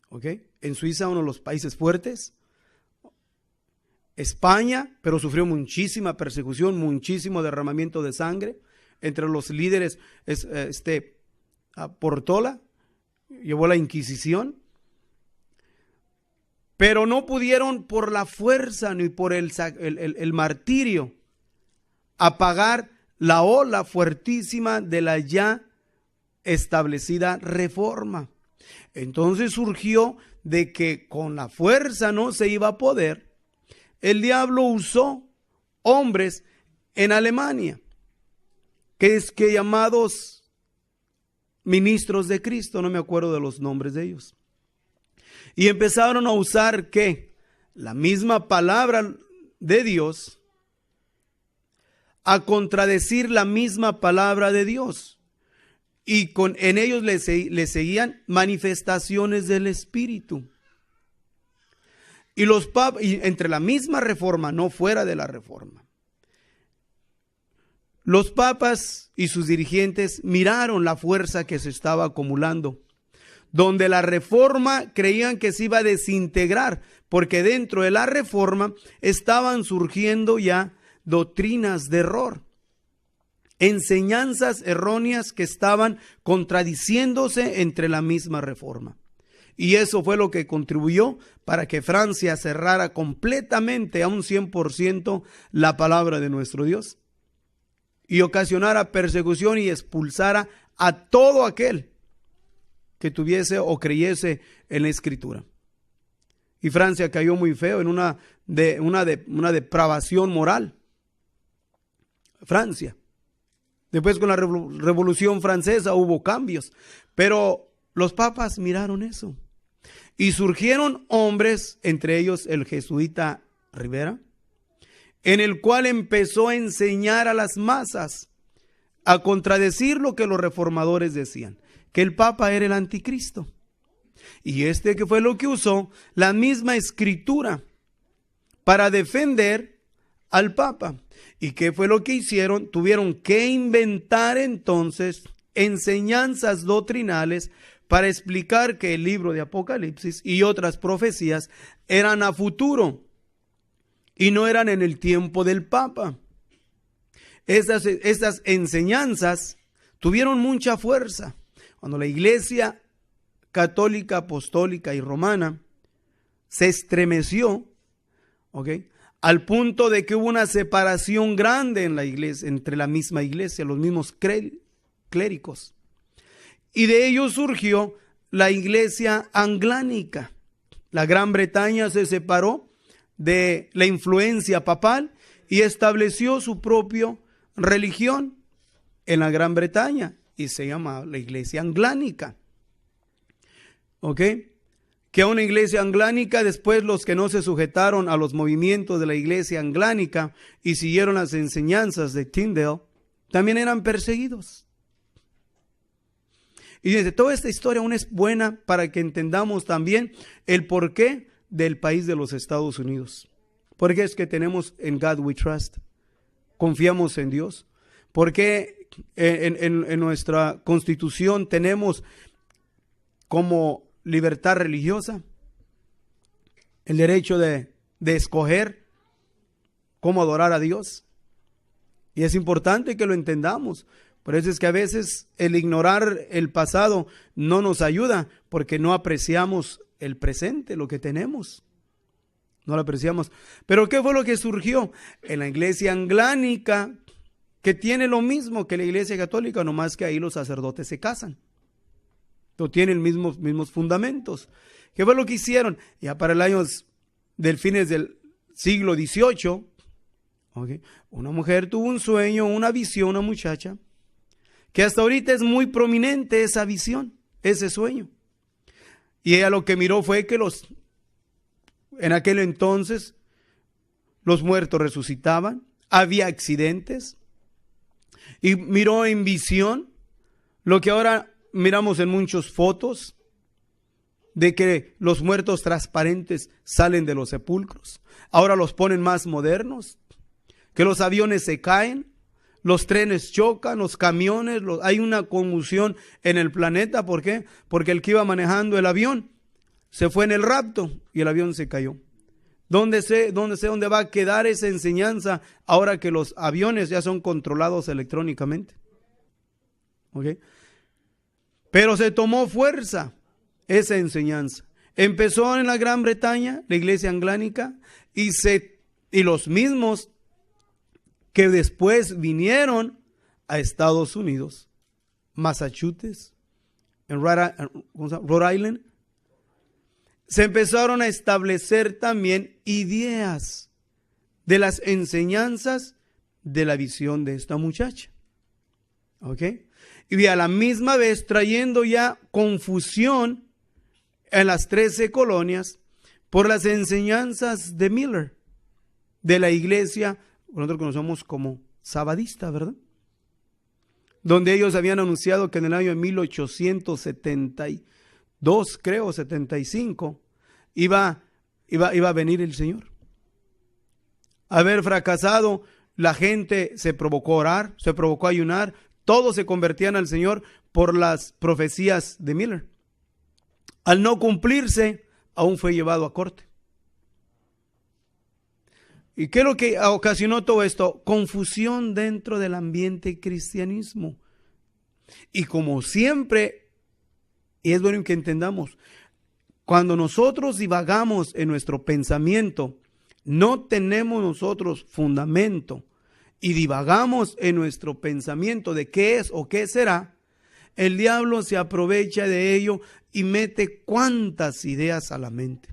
¿ok? En Suiza, uno de los países fuertes, España, pero sufrió muchísima persecución, muchísimo derramamiento de sangre. Entre los líderes, Portola llevó la Inquisición. Pero no pudieron por la fuerza ni por el martirio apagar la ola fuertísima de la ya establecida reforma. Entonces surgió de que con la fuerza no se iba a poder. El diablo usó hombres en Alemania, que llamados ministros de Cristo, no me acuerdo de los nombres de ellos. Y empezaron a usar ¿qué? La misma palabra de Dios a contradecir la misma palabra de Dios. Y en ellos le seguían manifestaciones del Espíritu. Y los papas, y entre la misma reforma, no fuera de la reforma, los papas y sus dirigentes miraron la fuerza que se estaba acumulando, donde la reforma creían que se iba a desintegrar, porque dentro de la reforma estaban surgiendo ya doctrinas de error, enseñanzas erróneas que estaban contradiciéndose entre la misma reforma. Y eso fue lo que contribuyó para que Francia cerrara completamente a un 100% la palabra de nuestro Dios. y ocasionara persecución y expulsara a todo aquel que tuviese o creyese en la Escritura. Y Francia cayó muy feo en una depravación moral. Francia. Después con la Revolución Francesa hubo cambios, pero los papas miraron eso. Y surgieron hombres, entre ellos el jesuita Rivera, en el cual empezó a enseñar a las masas a contradecir lo que los reformadores decían, que el Papa era el anticristo. Y que fue lo que usó la misma Escritura para defender al Papa. ¿Y qué fue lo que hicieron? Tuvieron que inventar entonces enseñanzas doctrinales para explicar que el libro de Apocalipsis y otras profecías eran a futuro y no eran en el tiempo del Papa. Estas enseñanzas tuvieron mucha fuerza. Cuando la Iglesia católica, apostólica y romana se estremeció, al punto de que hubo una separación grande en la iglesia, entre la misma iglesia, los mismos clérigos. Y de ello surgió la iglesia anglánica. La Gran Bretaña se separó de la influencia papal y estableció su propia religión en la Gran Bretaña y se llama la iglesia anglánica. Que a una iglesia anglánica, después los que no se sujetaron a los movimientos de la iglesia anglánica y siguieron las enseñanzas de Tyndale, también eran perseguidos. Y desde toda esta historia aún es buena para que entendamos también el porqué del país de los Estados Unidos. Porque es que tenemos en God we trust, confiamos en Dios. Porque en nuestra constitución tenemos como libertad religiosa el derecho de escoger cómo adorar a Dios. Y es importante que lo entendamos. Por eso es que a veces el ignorar el pasado no nos ayuda, porque no apreciamos el presente, lo que tenemos. No lo apreciamos. Pero ¿qué fue lo que surgió? En la iglesia anglánica, que tiene lo mismo que la iglesia católica, nomás que ahí los sacerdotes se casan. No tienen mismos fundamentos. ¿Qué fue lo que hicieron? Ya para el año del fines del siglo XVIII, una mujer tuvo un sueño, una visión, una muchacha, que hasta ahorita es muy prominente esa visión, ese sueño. Y ella lo que miró fue que en aquel entonces los muertos resucitaban, había accidentes, y miró en visión lo que ahora miramos en muchas fotos, de que los muertos transparentes salen de los sepulcros. Ahora los ponen más modernos, que los aviones se caen, los trenes chocan, los camiones, hay una conmoción en el planeta. ¿Por qué? Porque el que iba manejando el avión se fue en el rapto y el avión se cayó. ¿Dónde va a quedar esa enseñanza ahora que los aviones ya son controlados electrónicamente? Pero se tomó fuerza esa enseñanza. Empezó en la Gran Bretaña, la iglesia anglánica, y los mismos que después vinieron a Estados Unidos, Massachusetts, en Rhode Island, se empezaron a establecer también ideas de las enseñanzas de la visión de esta muchacha. Y a la misma vez trayendo ya confusión en las 13 colonias por las enseñanzas de Miller, de la iglesia, nosotros conocemos como sabadista, ¿verdad? Donde ellos habían anunciado que en el año 1872, creo, 75, iba a venir el Señor. Haber fracasado, la gente se provocó a orar, se provocó a ayunar, todos se convertían al Señor por las profecías de Miller. Al no cumplirse, aún fue llevado a corte. ¿Y qué es lo que ocasionó todo esto? Confusión dentro del ambiente cristianismo. Y como siempre, y es bueno que entendamos, cuando nosotros divagamos en nuestro pensamiento, no tenemos nosotros fundamento y divagamos en nuestro pensamiento de qué es o qué será, el diablo se aprovecha de ello y mete cuantas ideas a la mente.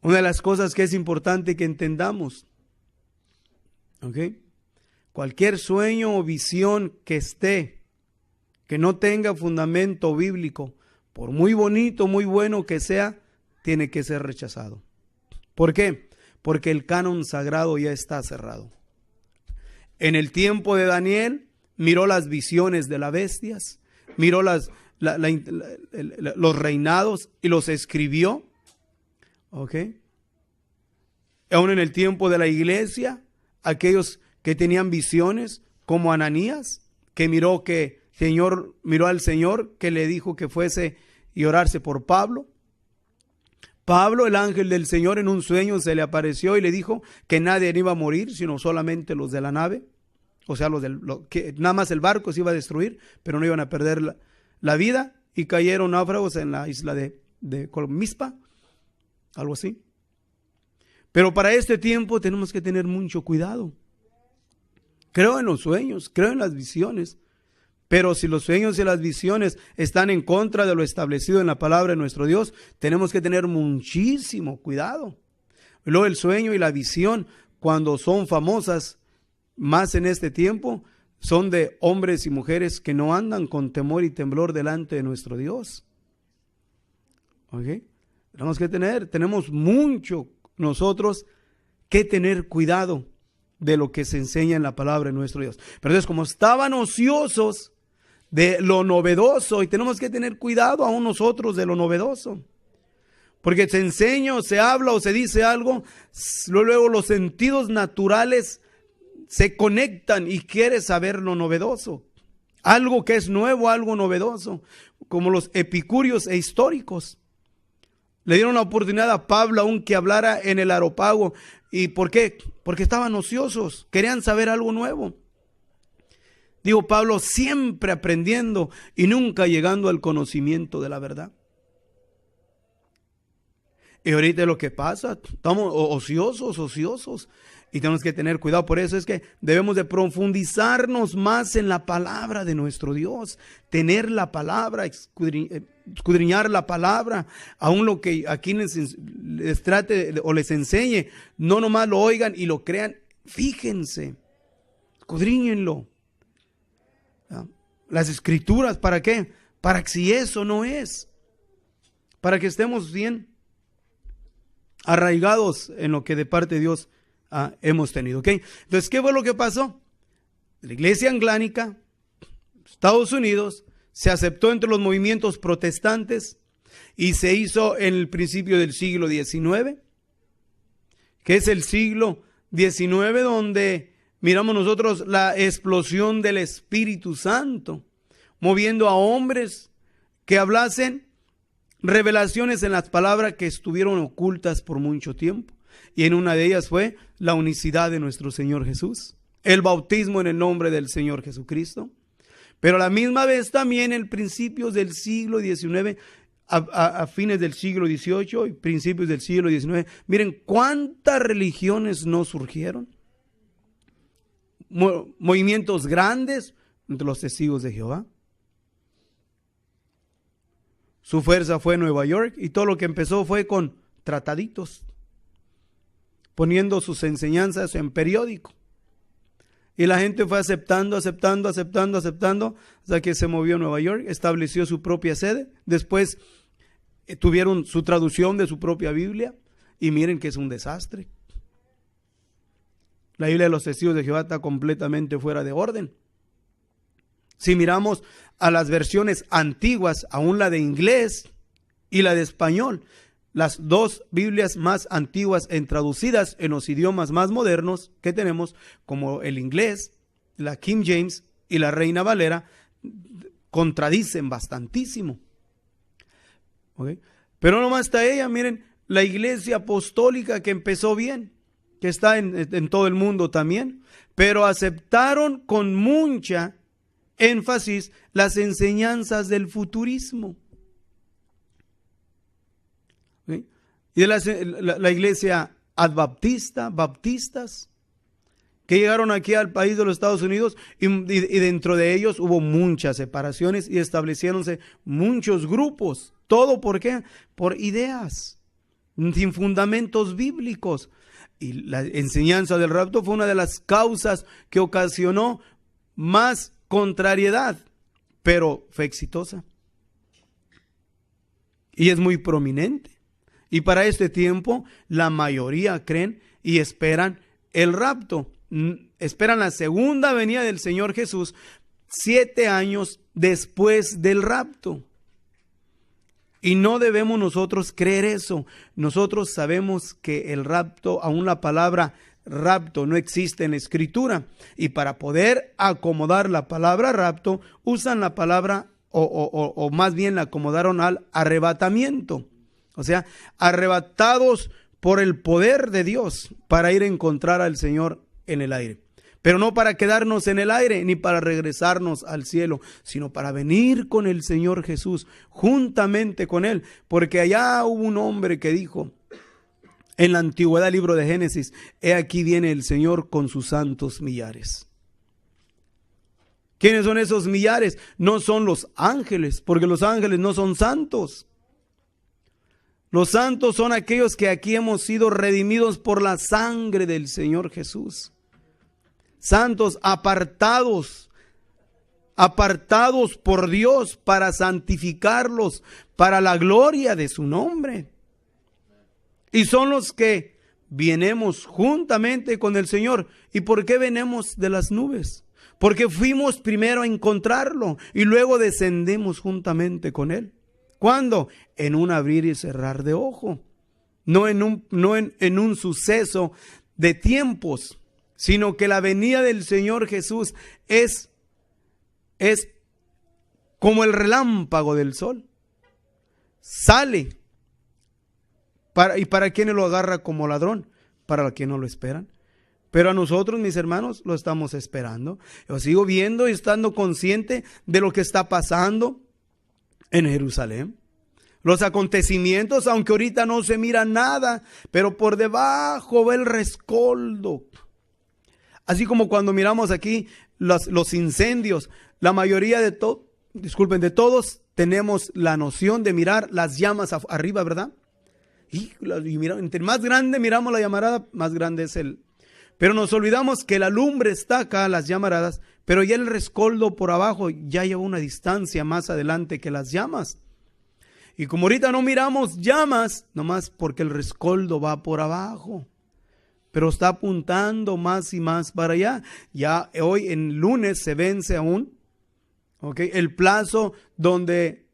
Una de las cosas que es importante que entendamos, ¿ok? Cualquier sueño o visión que no tenga fundamento bíblico, por muy bonito, muy bueno que sea, tiene que ser rechazado. ¿Por qué? Porque el canon sagrado ya está cerrado. En el tiempo de Daniel, miró las visiones de las bestias, miró los reinados y los escribió. ¿Ok? Aún en el tiempo de la iglesia, aquellos que tenían visiones, como Ananías, que miró al Señor, que le dijo que fuese y orarse por Pablo. Pablo, el ángel del Señor, en un sueño se le apareció y le dijo que nadie iba a morir, sino solamente los de la nave. O sea, que nada más el barco se iba a destruir, pero no iban a perder la vida. Y cayeron náufragos en la isla de Mispa, algo así. Pero para este tiempo tenemos que tener mucho cuidado. Creo en los sueños, creo en las visiones. Pero si los sueños y las visiones están en contra de lo establecido en la palabra de nuestro Dios, tenemos que tener muchísimo cuidado. Luego el sueño y la visión, cuando son famosas, más en este tiempo, son de hombres y mujeres que no andan con temor y temblor delante de nuestro Dios. ¿Ok? Tenemos mucho nosotros que tener cuidado de lo que se enseña en la palabra de nuestro Dios. Pero entonces, como estaban ociosos de lo novedoso, y tenemos que tener cuidado aún nosotros de lo novedoso, porque se enseña o se habla o se dice algo, luego los sentidos naturales se conectan y quiere saber lo novedoso, algo que es nuevo, algo novedoso, como los epicúreos e históricos. Le dieron la oportunidad a Pablo aún que hablara en el Areópago. ¿Y por qué? Porque estaban ociosos, querían saber algo nuevo. Digo, Pablo siempre aprendiendo y nunca llegando al conocimiento de la verdad. Y ahorita es lo que pasa, estamos ociosos. Y tenemos que tener cuidado. Por eso es que debemos de profundizarnos más en la palabra de nuestro Dios. Tener la palabra, escudriñar la palabra. Aún lo que aquí les trate o les enseñe, no nomás lo oigan y lo crean. Fíjense, escudriñenlo. Las escrituras, ¿para qué? Para que si eso no es, para que estemos bien arraigados en lo que de parte de Dios hemos tenido, ¿ok? Entonces, ¿qué fue lo que pasó? La iglesia anglicana, Estados Unidos, se aceptó entre los movimientos protestantes y se hizo en el principio del siglo XIX, que es el siglo XIX donde miramos nosotros la explosión del Espíritu Santo, moviendo a hombres que hablasen revelaciones en las palabras que estuvieron ocultas por mucho tiempo. Y en una de ellas fue la unicidad de nuestro Señor Jesús, el bautismo en el nombre del Señor Jesucristo. Pero a la misma vez también en principios del siglo XIX, a fines del siglo XVIII y principios del siglo XIX, miren cuántas religiones no surgieron. Movimientos grandes entre los testigos de Jehová. Su fuerza fue Nueva York y todo lo que empezó fue con trataditos, poniendo sus enseñanzas en periódico. Y la gente fue aceptando, hasta que se movió a Nueva York, estableció su propia sede. Después tuvieron su traducción de su propia Biblia y miren que es un desastre. La Biblia de los Testigos de Jehová está completamente fuera de orden. Si miramos a las versiones antiguas, aún la de inglés y la de español, las dos Biblias más antiguas traducidas en los idiomas más modernos que tenemos, como el inglés, la King James y la Reina Valera, contradicen bastantísimo. ¿Okay? Pero no más está ella, miren, la iglesia apostólica que empezó bien, que está en todo el mundo también, pero aceptaron con mucha énfasis las enseñanzas del futurismo. ¿Sí? Y de la iglesia adventista, baptistas, que llegaron aquí al país de los Estados Unidos y dentro de ellos hubo muchas separaciones y estableciéronse muchos grupos. ¿Todo por qué? Por ideas, sin fundamentos bíblicos. Y la enseñanza del rapto fue una de las causas que ocasionó más contrariedad, pero fue exitosa. Y es muy prominente. Y para este tiempo, la mayoría creen y esperan el rapto. Esperan la segunda venida del Señor Jesús 7 años después del rapto. Y no debemos nosotros creer eso. Nosotros sabemos que el rapto, aún la palabra rapto no existe en la Escritura. Y para poder acomodar la palabra rapto, usan la palabra, o más bien la acomodaron al arrebatamiento. O sea, arrebatados por el poder de Dios para ir a encontrar al Señor en el aire. Pero no para quedarnos en el aire ni para regresarnos al cielo, sino para venir con el Señor Jesús, juntamente con Él. Porque allá hubo un hombre que dijo en la antigüedad, libro de Génesis: he aquí viene el Señor con sus santos millares. ¿Quiénes son esos millares? No son los ángeles, porque los ángeles no son santos. Los santos son aquellos que aquí hemos sido redimidos por la sangre del Señor Jesús. Santos apartados por Dios para santificarlos, para la gloria de su nombre. Y son los que venimos juntamente con el Señor. ¿Y por qué venimos de las nubes? Porque fuimos primero a encontrarlo y luego descendemos juntamente con Él. ¿Cuándo? En un abrir y cerrar de ojo. No en un suceso de tiempos, sino que la venida del Señor Jesús es como el relámpago del sol. Sale. ¿Y para quienes lo agarra como ladrón? Para quienes no lo esperan. Pero a nosotros, mis hermanos, lo estamos esperando. Yo sigo viendo y estando consciente de lo que está pasando en Jerusalén. Los acontecimientos, aunque ahorita no se mira nada, pero por debajo va el rescoldo. Así como cuando miramos aquí los incendios, la mayoría de todos tenemos la noción de mirar las llamas arriba, ¿verdad? Y entre más grande miramos la llamarada, más grande es el... Pero nos olvidamos que la lumbre está acá, las llamaradas, pero ya el rescoldo por abajo ya lleva una distancia más adelante que las llamas. Y como ahorita no miramos llamas, nomás porque el rescoldo va por abajo, pero está apuntando más y más para allá. Ya hoy en lunes se vence aún, el plazo donde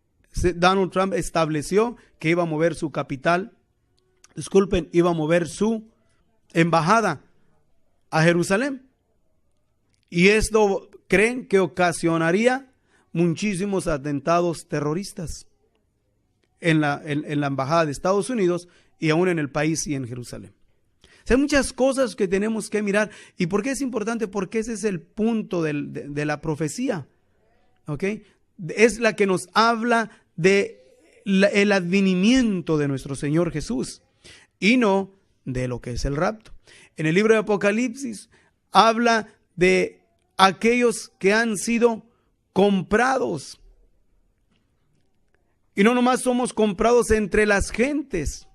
Donald Trump estableció que iba a mover su capital, iba a mover su embajada a Jerusalén. Y esto creen que ocasionaría muchísimos atentados terroristas en la embajada de Estados Unidos y aún en el país y en Jerusalén. O sea, hay muchas cosas que tenemos que mirar. ¿Y por qué es importante? Porque ese es el punto de la profecía. Es la que nos habla de el advenimiento de nuestro Señor Jesús y no de lo que es el rapto. En el libro de Apocalipsis habla de aquellos que han sido comprados. Y no nomás somos comprados entre las gentes.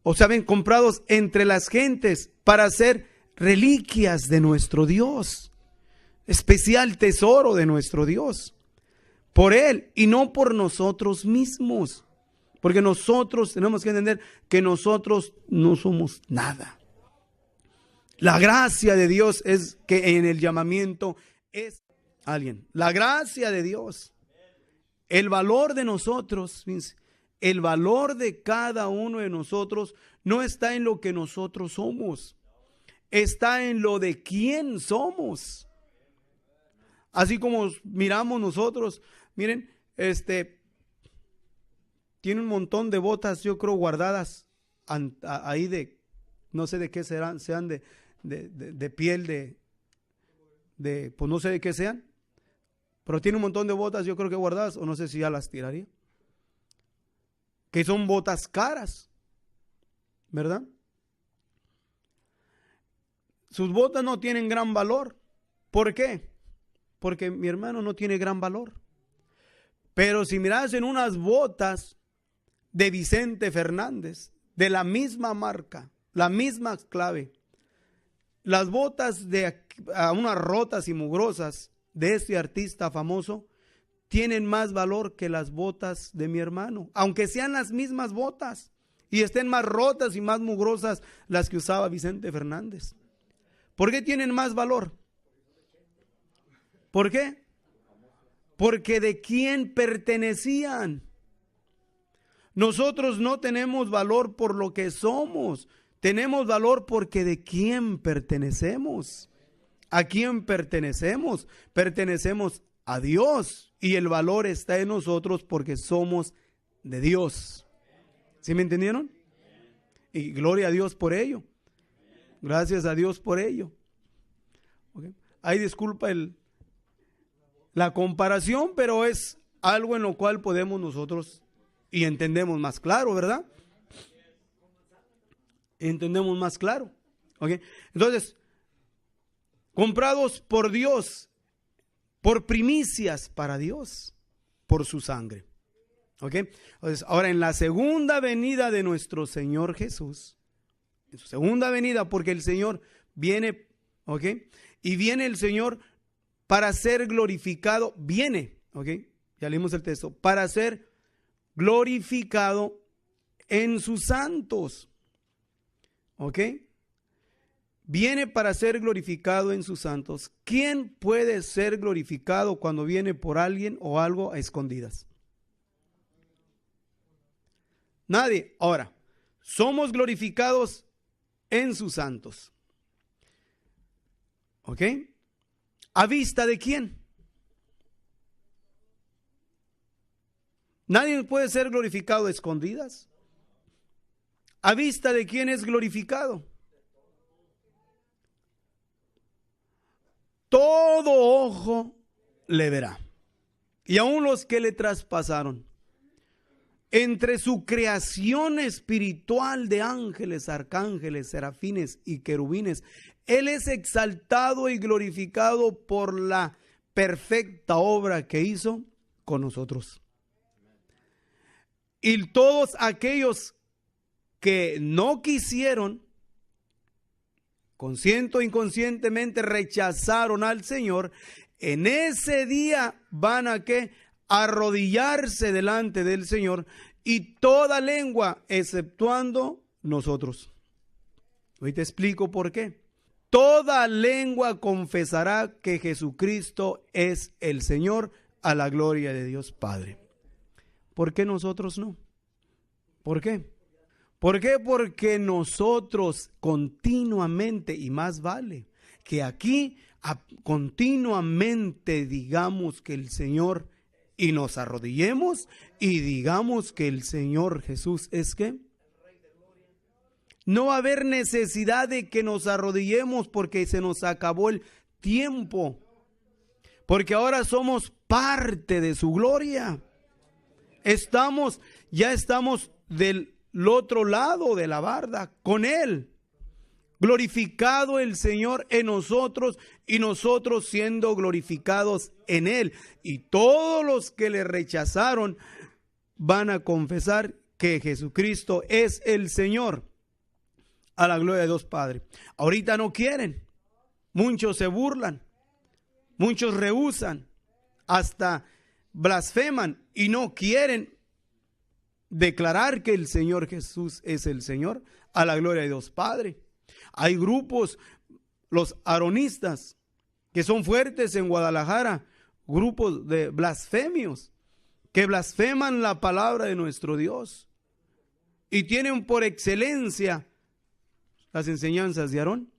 O sea, ven, comprados entre las gentes para ser reliquias de nuestro Dios. Especial tesoro de nuestro Dios. Por Él y no por nosotros mismos. Porque nosotros tenemos que entender que nosotros no somos nada. La gracia de Dios es que en el llamamiento es alguien. La gracia de Dios. El valor de nosotros, el valor de cada uno de nosotros no está en lo que nosotros somos. Está en lo de quién somos. Así como miramos nosotros, miren, tiene un montón de botas, yo creo, guardadas ahí de, no sé de qué serán, sean de piel pues no sé de qué sean, pero tiene un montón de botas, yo creo que guardadas, o no sé si ya las tiraría, que son botas caras, ¿verdad? sus botas no tienen gran valor. ¿Por qué? Porque mi hermano no tiene gran valor. Pero si miras en unas botas de Vicente Fernández, de la misma marca, la misma clave, las botas de unas rotas y mugrosas de este artista famoso tienen más valor que las botas de mi hermano, aunque sean las mismas botas y estén más rotas y más mugrosas las que usaba Vicente Fernández. ¿Por qué tienen más valor? ¿Por qué? Porque de quién pertenecían. Nosotros no tenemos valor por lo que somos, tenemos valor porque de quién pertenecemos. ¿A quién pertenecemos? Pertenecemos a Dios y el valor está en nosotros porque somos de Dios. ¿Sí me entendieron? Y gloria a Dios por ello. Gracias a Dios por ello. ¿Okay? Ahí disculpa la comparación, pero es algo en lo cual podemos nosotros y entendemos más claro, ¿verdad? Entendemos más claro. ¿Okay? Entonces, comprados por Dios, por primicias para Dios, por su sangre. ¿Ok? Entonces, ahora en la segunda venida de nuestro Señor Jesús, en su segunda venida, porque el Señor viene, ¿ok? Y viene el Señor para ser glorificado, viene, ¿ok? Ya leímos el texto, para ser glorificado en sus santos, ¿ok? Viene para ser glorificado en sus santos. ¿Quién puede ser glorificado cuando viene por alguien o algo a escondidas? Nadie. Ahora, somos glorificados en sus santos. ¿Ok? ¿A vista de quién? Nadie puede ser glorificado a escondidas. ¿A vista de quién es glorificado? Todo ojo le verá. Y aun los que le traspasaron. Entre su creación espiritual de ángeles, arcángeles, serafines y querubines, Él es exaltado y glorificado por la perfecta obra que hizo con nosotros. Y todos aquellos que no quisieron, consciente o inconscientemente rechazaron al Señor, en ese día van a ¿qué? Arrodillarse delante del Señor y toda lengua, exceptuando nosotros. Hoy te explico por qué. Toda lengua confesará que Jesucristo es el Señor, a la gloria de Dios Padre. ¿Por qué nosotros no? ¿Por qué? ¿Por qué? Porque nosotros continuamente, y más vale que aquí continuamente digamos que el Señor, y nos arrodillemos y digamos que el Señor Jesús es ¿qué? No va a haber necesidad de que nos arrodillemos porque se nos acabó el tiempo, porque ahora somos parte de su gloria. Ya estamos del otro lado de la barda con Él. Glorificado el Señor en nosotros y nosotros siendo glorificados en Él. Y todos los que le rechazaron van a confesar que Jesucristo es el Señor, a la gloria de Dios Padre. Ahorita no quieren, muchos se burlan, muchos rehúsan, hasta blasfeman y no quieren declarar que el Señor Jesús es el Señor, a la gloria de Dios Padre. Hay grupos, los aronistas, que son fuertes en Guadalajara, grupos de blasfemios, que blasfeman la palabra de nuestro Dios y tienen por excelencia las enseñanzas de Aarón.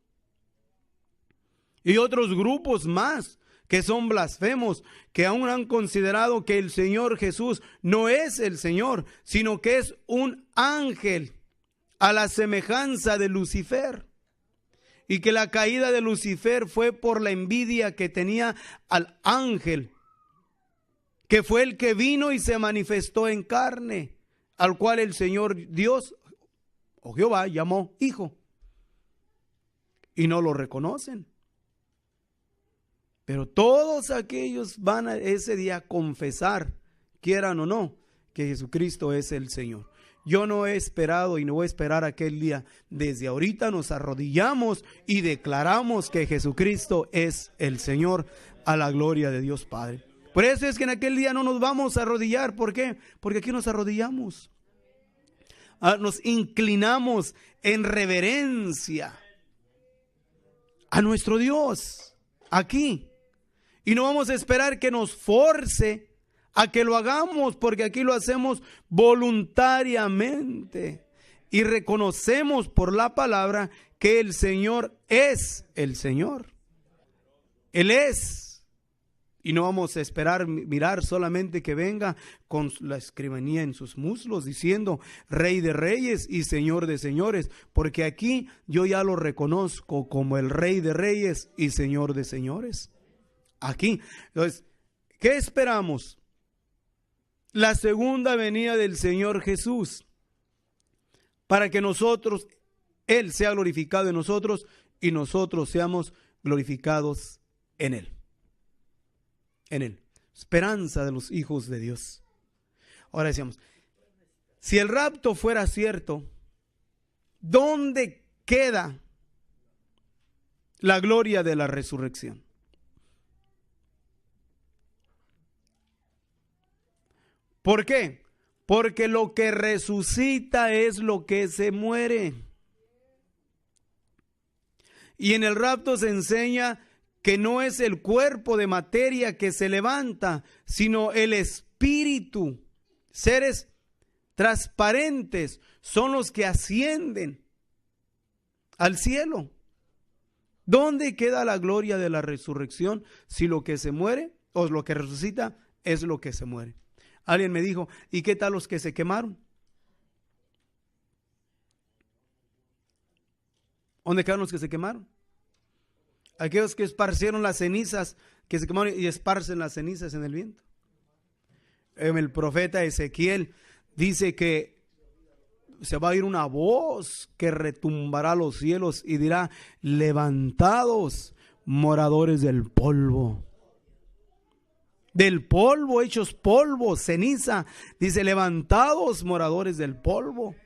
Y otros grupos más que son blasfemos, que aún han considerado que el Señor Jesús no es el Señor, sino que es un ángel a la semejanza de Lucifer. Y que la caída de Lucifer fue por la envidia que tenía al ángel, que fue el que vino y se manifestó en carne, al cual el Señor Dios o Jehová llamó hijo. y no lo reconocen. Pero todos aquellos van a ese día a confesar, quieran o no, que Jesucristo es el Señor. Yo no he esperado y no voy a esperar aquel día. Desde ahorita nos arrodillamos y declaramos que Jesucristo es el Señor, a la gloria de Dios Padre. Por eso es que en aquel día no nos vamos a arrodillar. ¿Por qué? Porque aquí nos arrodillamos. Nos inclinamos en reverencia a nuestro Dios aquí. Y no vamos a esperar que nos force a que lo hagamos, porque aquí lo hacemos voluntariamente. Y reconocemos por la palabra que el Señor es el Señor. Él es. Y no vamos a esperar mirar solamente que venga con la escribanía en sus muslos diciendo Rey de Reyes y Señor de Señores, porque aquí yo ya lo reconozco como el Rey de Reyes y Señor de Señores. Aquí. Entonces, ¿qué esperamos? La segunda venida del Señor Jesús, para que nosotros, Él sea glorificado en nosotros y nosotros seamos glorificados en Él. En Él. Esperanza de los hijos de Dios. Ahora decíamos, si el rapto fuera cierto, ¿dónde queda la gloria de la resurrección? ¿Por qué? Porque lo que resucita es lo que se muere. Y en el rapto se enseña que no es el cuerpo de materia que se levanta, sino el espíritu. Seres transparentes son los que ascienden al cielo. ¿Dónde queda la gloria de la resurrección si lo que se muere o lo que resucita es lo que se muere? Alguien me dijo, ¿y qué tal los que se quemaron? ¿Dónde quedaron los que se quemaron? Aquellos que esparcieron las cenizas, que se quemaron y esparcen las cenizas en el viento. El profeta Ezequiel dice que se va a oír una voz que retumbará los cielos y dirá, levantados, moradores del polvo. Del polvo, hechos polvo, ceniza. Dice, levantados, moradores del polvo.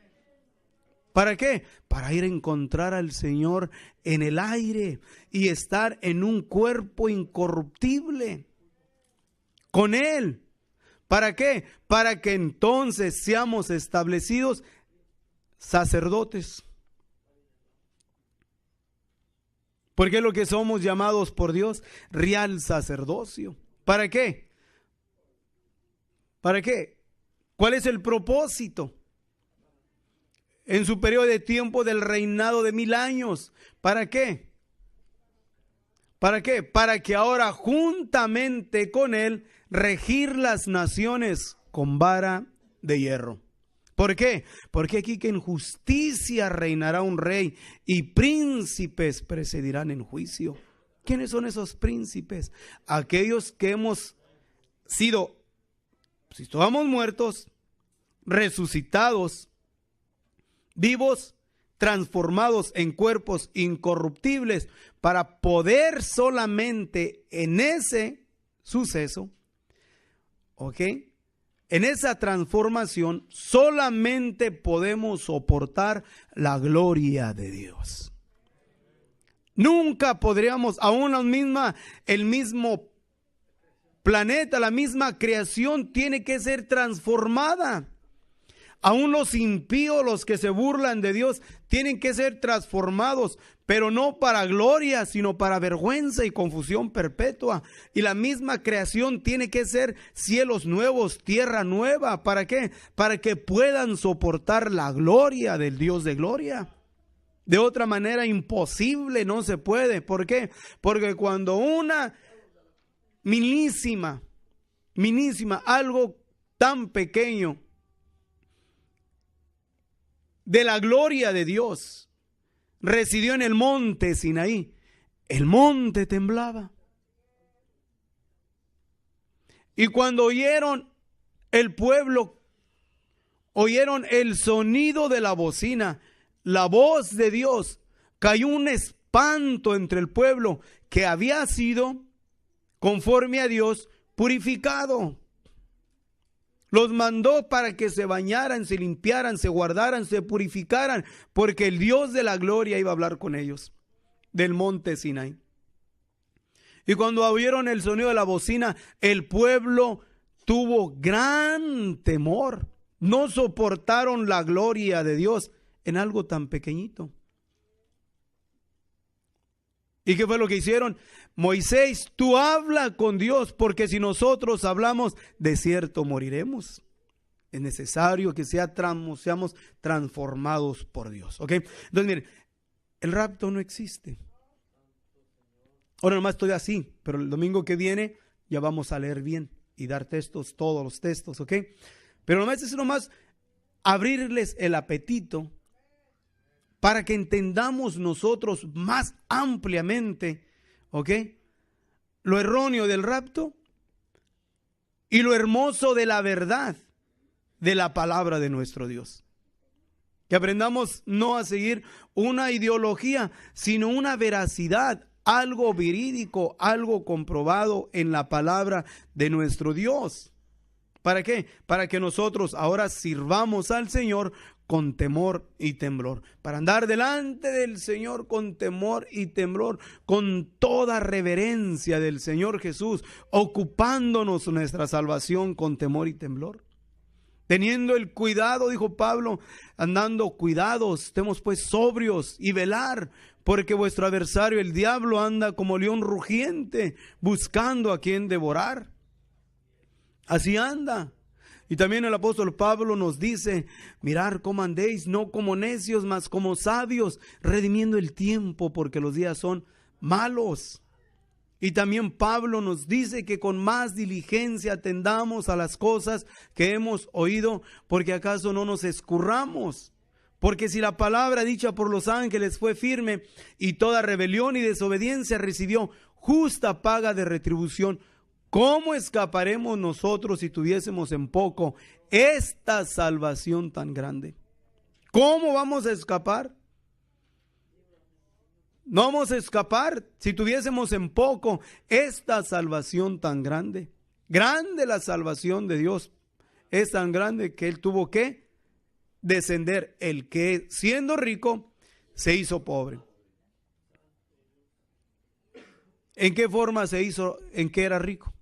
¿Para qué? Para ir a encontrar al Señor en el aire y estar en un cuerpo incorruptible con Él. ¿Para qué? Para que entonces seamos establecidos sacerdotes. Porque es lo que somos llamados por Dios, real sacerdocio. ¿Para qué? ¿Para qué? ¿Cuál es el propósito? En su periodo de tiempo del reinado de 1000 años. ¿Para qué? ¿Para qué? Para que ahora juntamente con Él regir las naciones con vara de hierro. ¿Por qué? Porque aquí que en justicia reinará un rey y príncipes precedirán en juicio. ¿Quiénes son esos príncipes? Aquellos que hemos sido, si estábamos muertos, resucitados, vivos, transformados en cuerpos incorruptibles, para poder solamente en ese suceso, ¿ok? En esa transformación solamente podemos soportar la gloria de Dios. Nunca podríamos, aún el mismo planeta, la misma creación tiene que ser transformada. Aún los impíos, los que se burlan de Dios, tienen que ser transformados, pero no para gloria, sino para vergüenza y confusión perpetua. Y la misma creación tiene que ser cielos nuevos, tierra nueva. ¿Para qué? Para que puedan soportar la gloria del Dios de gloria. De otra manera imposible, no se puede. ¿Por qué? Porque cuando una minísima, algo tan pequeño de la gloria de Dios residió en el monte Sinaí, el monte temblaba. Y cuando oyeron el pueblo, oyeron el sonido de la bocina, la voz de Dios, cayó un espanto entre el pueblo que había sido, conforme a Dios, purificado. Los mandó para que se bañaran, se limpiaran, se guardaran, se purificaran, porque el Dios de la gloria iba a hablar con ellos del monte Sinaí. Y cuando oyeron el sonido de la bocina, el pueblo tuvo gran temor. No soportaron la gloria de Dios en algo tan pequeñito. ¿Y qué fue lo que hicieron? Moisés, tú habla con Dios, porque si nosotros hablamos, de cierto moriremos. Es necesario que seamos transformados por Dios. ¿Ok? Entonces, miren, el rapto no existe. Ahora nomás estoy así, pero el domingo que viene ya vamos a leer bien y dar textos, todos los textos, ¿ok? Pero nomás es abrirles el apetito para que entendamos nosotros más ampliamente, ¿ok?, lo erróneo del rapto y lo hermoso de la verdad de la palabra de nuestro Dios. Que aprendamos no a seguir una ideología, sino una veracidad, algo verídico, algo comprobado en la palabra de nuestro Dios. ¿Para qué? Para que nosotros ahora sirvamos al Señor con temor y temblor, para andar delante del Señor con temor y temblor, con toda reverencia del Señor Jesús, ocupándonos nuestra salvación con temor y temblor. Teniendo el cuidado, dijo Pablo, andando cuidados, estemos pues sobrios y velar, porque vuestro adversario el diablo anda como león rugiente, buscando a quien devorar. Así anda. Y también el apóstol Pablo nos dice, mirad cómo andéis, no como necios, mas como sabios, redimiendo el tiempo, porque los días son malos. Y también Pablo nos dice que con más diligencia atendamos a las cosas que hemos oído, porque acaso no nos escurramos. Porque si la palabra dicha por los ángeles fue firme, y toda rebelión y desobediencia recibió justa paga de retribución, ¿cómo escaparemos nosotros si tuviésemos en poco esta salvación tan grande? ¿Cómo vamos a escapar? No vamos a escapar si tuviésemos en poco esta salvación tan grande. Grande la salvación de Dios. Es tan grande que Él tuvo que descender, el que siendo rico se hizo pobre. ¿En qué forma se hizo? ¿En qué era rico?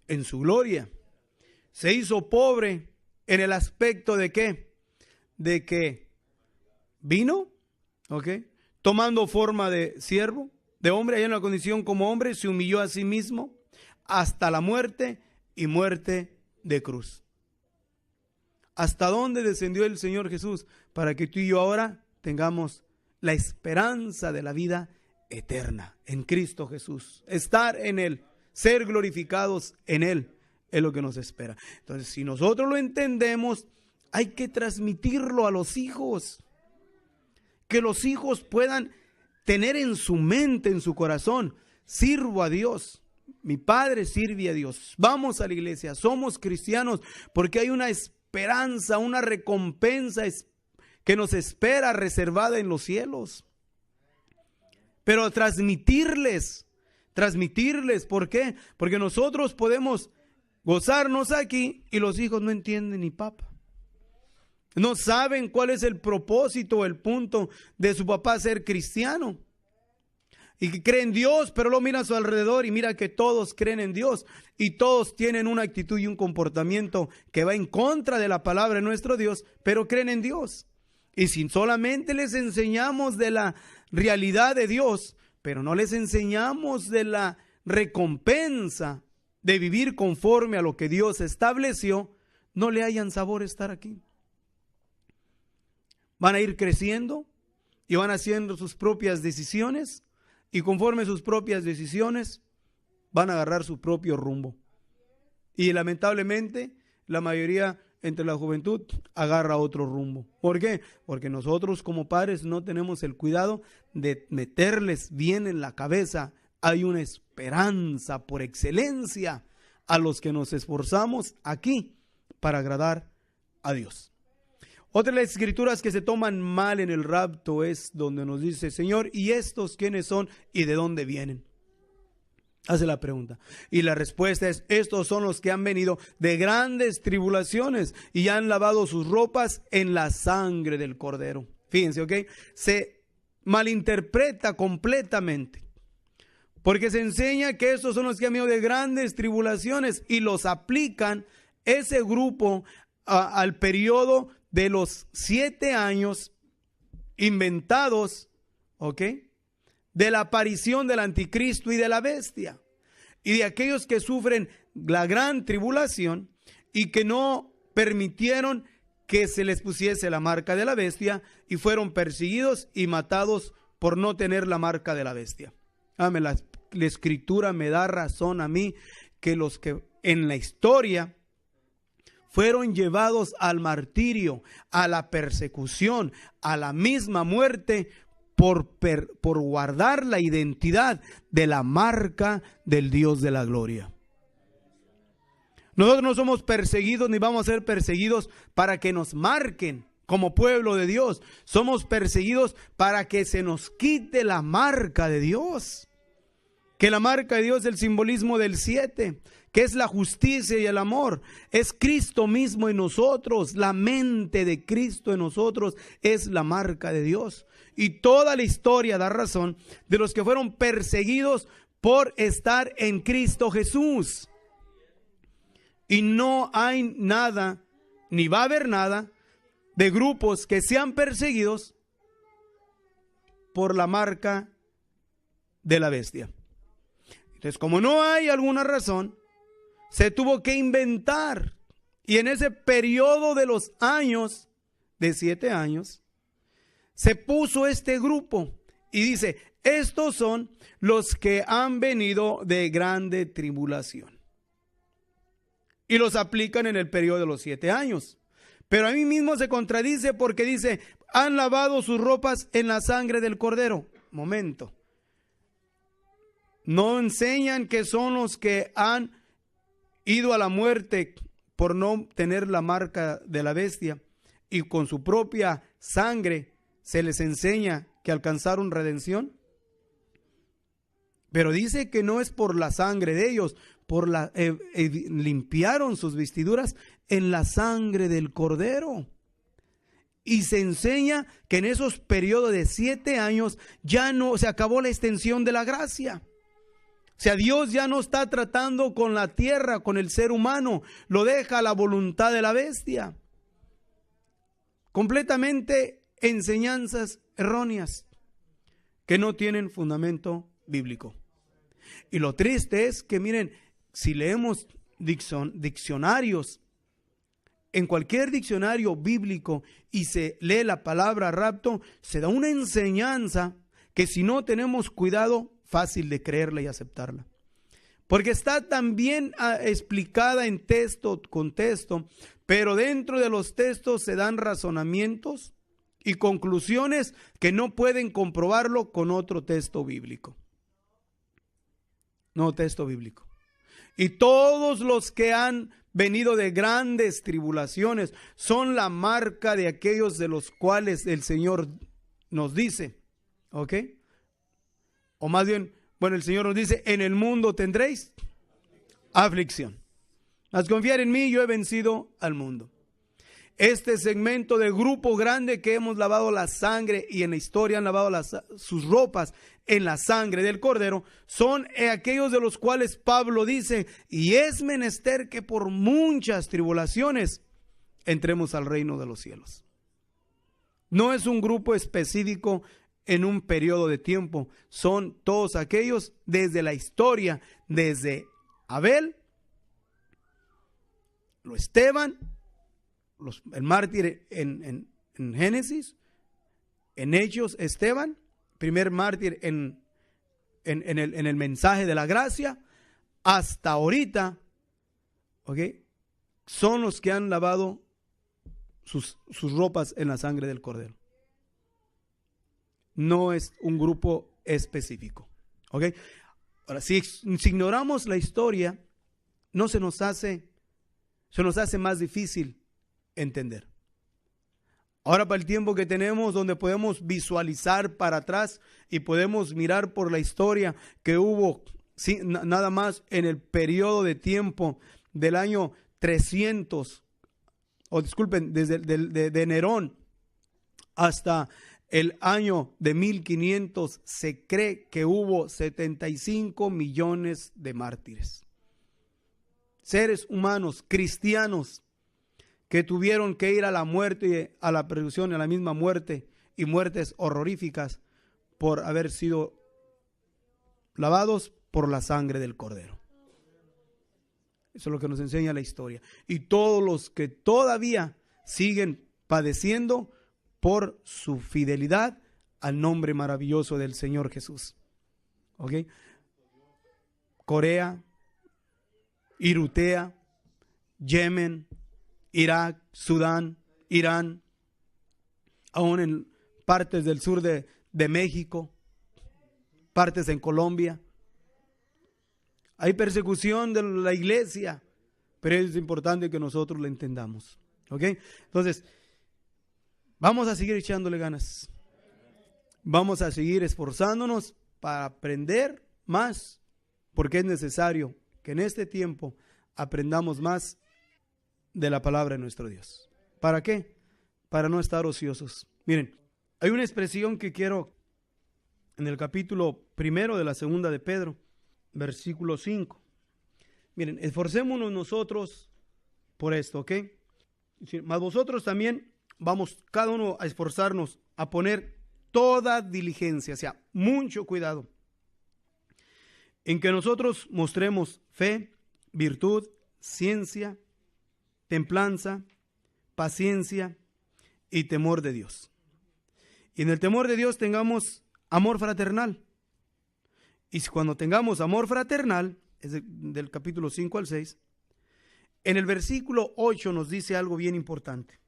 En su gloria. Se hizo pobre en el aspecto de qué? De que vino, ¿ok?, tomando forma de siervo, de hombre, allá en la condición como hombre, se humilló a sí mismo hasta la muerte y muerte de cruz. ¿Hasta dónde descendió el Señor Jesús? Para que tú y yo ahora tengamos la esperanza de la vida eterna en Cristo Jesús. Estar en Él, ser glorificados en Él, es lo que nos espera. Entonces, si nosotros lo entendemos, hay que transmitirlo a los hijos. Que los hijos puedan tener en su mente, en su corazón, sirvo a Dios. Mi padre sirve a Dios. Vamos a la iglesia, somos cristianos porque hay una esperanza, una recompensa que nos espera reservada en los cielos. Pero transmitirles, ¿por qué? Porque nosotros podemos gozarnos aquí y los hijos no entienden ni papa. No saben cuál es el propósito o el punto de su papá ser cristiano. Y que creen en Dios, pero lo mira a su alrededor y mira que todos creen en Dios. Y todos tienen una actitud y un comportamiento que va en contra de la palabra de nuestro Dios, pero creen en Dios. Y si solamente les enseñamos de la realidad de Dios, pero no les enseñamos de la recompensa de vivir conforme a lo que Dios estableció, no le hayan sabor estar aquí. Van a ir creciendo y van haciendo sus propias decisiones y conforme a sus propias decisiones van a agarrar su propio rumbo. Y lamentablemente la mayoría entre la juventud agarra otro rumbo. ¿Por qué? Porque nosotros como padres no tenemos el cuidado de meterles bien en la cabeza. Hay una esperanza por excelencia a los que nos esforzamos aquí para agradar a Dios. Otra de las escrituras que se toman mal en el rapto es donde nos dice, Señor, ¿y estos quiénes son y de dónde vienen? Hace la pregunta. Y la respuesta es, estos son los que han venido de grandes tribulaciones y han lavado sus ropas en la sangre del Cordero. Fíjense, ¿ok? Se malinterpreta completamente. Porque se enseña que estos son los que han venido de grandes tribulaciones y los aplican ese grupo al periodo de los 7 años inventados, ¿ok?, de la aparición del anticristo y de la bestia, y de aquellos que sufren la gran tribulación y que no permitieron que se les pusiese la marca de la bestia y fueron perseguidos y matados por no tener la marca de la bestia. Amén. La escritura me da razón a mí que los que en la historia fueron llevados al martirio, a la persecución, a la misma muerte, por guardar la identidad de la marca del Dios de la gloria. Nosotros no somos perseguidos ni vamos a ser perseguidos para que nos marquen como pueblo de Dios. Somos perseguidos para que se nos quite la marca de Dios. Que la marca de Dios es el simbolismo del 7, que es la justicia y el amor. Es Cristo mismo en nosotros, la mente de Cristo en nosotros es la marca de Dios. Y toda la historia da razón de los que fueron perseguidos por estar en Cristo Jesús. Y no hay nada, ni va a haber nada, de grupos que sean perseguidos por la marca de la bestia. Entonces, como no hay alguna razón, se tuvo que inventar. Y en ese periodo de los años, de 7 años, se puso este grupo y dice, estos son los que han venido de grande tribulación. Y los aplican en el periodo de los 7 años. Pero a mí mismo se contradice porque dice, han lavado sus ropas en la sangre del Cordero. Momento. No enseñan que son los que han ido a la muerte por no tener la marca de la bestia y con su propia sangre se les enseña que alcanzaron redención. Pero dice que no es por la sangre de ellos, limpiaron sus vestiduras en la sangre del Cordero. Y se enseña que en esos periodos de 7 años ya no se acabó la extensión de la gracia. O sea, Dios ya no está tratando con la tierra, con el ser humano, lo deja a la voluntad de la bestia. Completamente enseñanzas erróneas que no tienen fundamento bíblico. Y lo triste es que, miren, si leemos diccionarios, en cualquier diccionario bíblico y se lee la palabra rapto, se da una enseñanza que si no tenemos cuidado, fácil de creerla y aceptarla. Porque está también explicada en texto, contexto, pero dentro de los textos se dan razonamientos y conclusiones que no pueden comprobarlo con otro texto bíblico. No texto bíblico. Y todos los que han venido de grandes tribulaciones son la marca de aquellos de los cuales el Señor nos dice, ¿ok? O más bien, bueno, el Señor nos dice, en el mundo tendréis aflicción. Mas confiar en mí, yo he vencido al mundo. Este segmento de grupo grande que hemos lavado la sangre y en la historia han lavado sus ropas en la sangre del Cordero, son aquellos de los cuales Pablo dice, y es menester que por muchas tribulaciones entremos al reino de los cielos. No es un grupo específico en un periodo de tiempo, son todos aquellos desde la historia, desde Abel, lo Esteban, el mártir en Génesis, en Hechos Esteban, primer mártir en el mensaje de la gracia, hasta ahorita, ¿ok? Son los que han lavado sus ropas en la sangre del Cordero. No es un grupo específico, ¿ok? Ahora, si ignoramos la historia, se nos hace más difícil entender. Ahora para el tiempo que tenemos, donde podemos visualizar para atrás y podemos mirar por la historia que hubo nada más en el periodo de tiempo del año 300, o disculpen, desde de Nerón hasta el año de 1500, se cree que hubo 75 millones de mártires. Seres humanos, cristianos, que tuvieron que ir a la muerte, a la persecución, a la misma muerte, y muertes horroríficas por haber sido lavados por la sangre del Cordero. Eso es lo que nos enseña la historia. Y todos los que todavía siguen padeciendo por su fidelidad al nombre maravilloso del Señor Jesús. ¿Ok? Corea, Eritrea, Yemen, Irak, Sudán, Irán, aún en partes del sur de México, partes en Colombia. Hay persecución de la iglesia, pero es importante que nosotros la entendamos. ¿Ok? Entonces, vamos a seguir echándole ganas. Vamos a seguir esforzándonos para aprender más, porque es necesario que en este tiempo aprendamos más de la palabra de nuestro Dios. ¿Para qué? Para no estar ociosos. Miren, hay una expresión que quiero en el capítulo 1 de la segunda de Pedro, versículo 5. Miren, esforcémonos nosotros por esto, ¿ok? Mas vosotros también vamos cada uno a esforzarnos a poner toda diligencia, o sea, mucho cuidado, en que nosotros mostremos fe, virtud, ciencia, templanza, paciencia y temor de Dios. Y en el temor de Dios tengamos amor fraternal. Y cuando tengamos amor fraternal, es del capítulo 5 al 6, en el versículo 8 nos dice algo bien importante.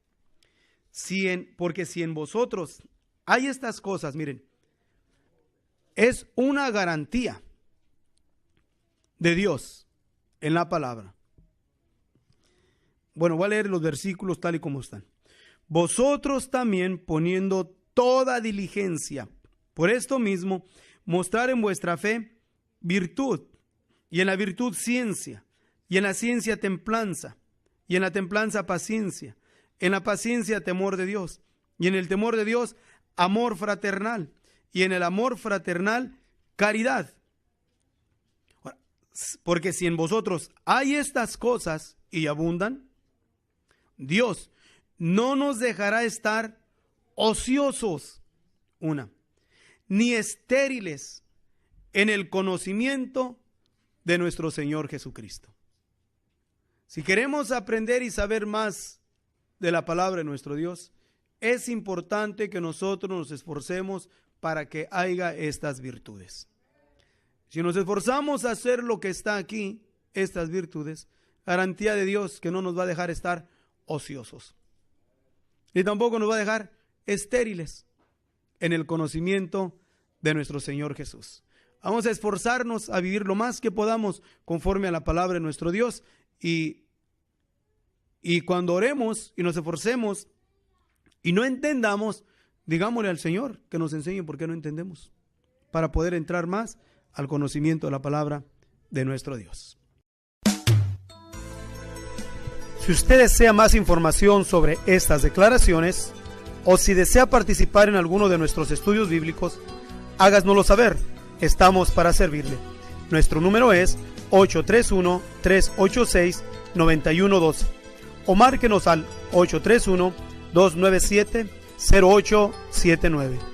Porque si en vosotros hay estas cosas, miren, es una garantía de Dios en la palabra. Bueno, voy a leer los versículos tal y como están. Vosotros también, poniendo toda diligencia, por esto mismo, mostrar en vuestra fe virtud, y en la virtud ciencia, y en la ciencia templanza, y en la templanza paciencia, en la paciencia temor de Dios, y en el temor de Dios amor fraternal, y en el amor fraternal caridad. Porque si en vosotros hay estas cosas y abundan, Dios no nos dejará estar ociosos, ni estériles en el conocimiento de nuestro Señor Jesucristo. Si queremos aprender y saber más de la palabra de nuestro Dios, es importante que nosotros nos esforcemos para que haya estas virtudes. Si nos esforzamos a hacer lo que está aquí, estas virtudes, garantía de Dios que no nos va a dejar estar ociosos, ni tampoco nos va a dejar estériles en el conocimiento de nuestro Señor Jesús. Vamos a esforzarnos a vivir lo más que podamos conforme a la palabra de nuestro Dios, y cuando oremos y nos esforcemos y no entendamos, digámosle al Señor que nos enseñe por qué no entendemos, para poder entrar más al conocimiento de la palabra de nuestro Dios. Si usted desea más información sobre estas declaraciones, o si desea participar en alguno de nuestros estudios bíblicos, háganoslo saber. Estamos para servirle. Nuestro número es 831-386-9112 o márquenos al 831-297-0879.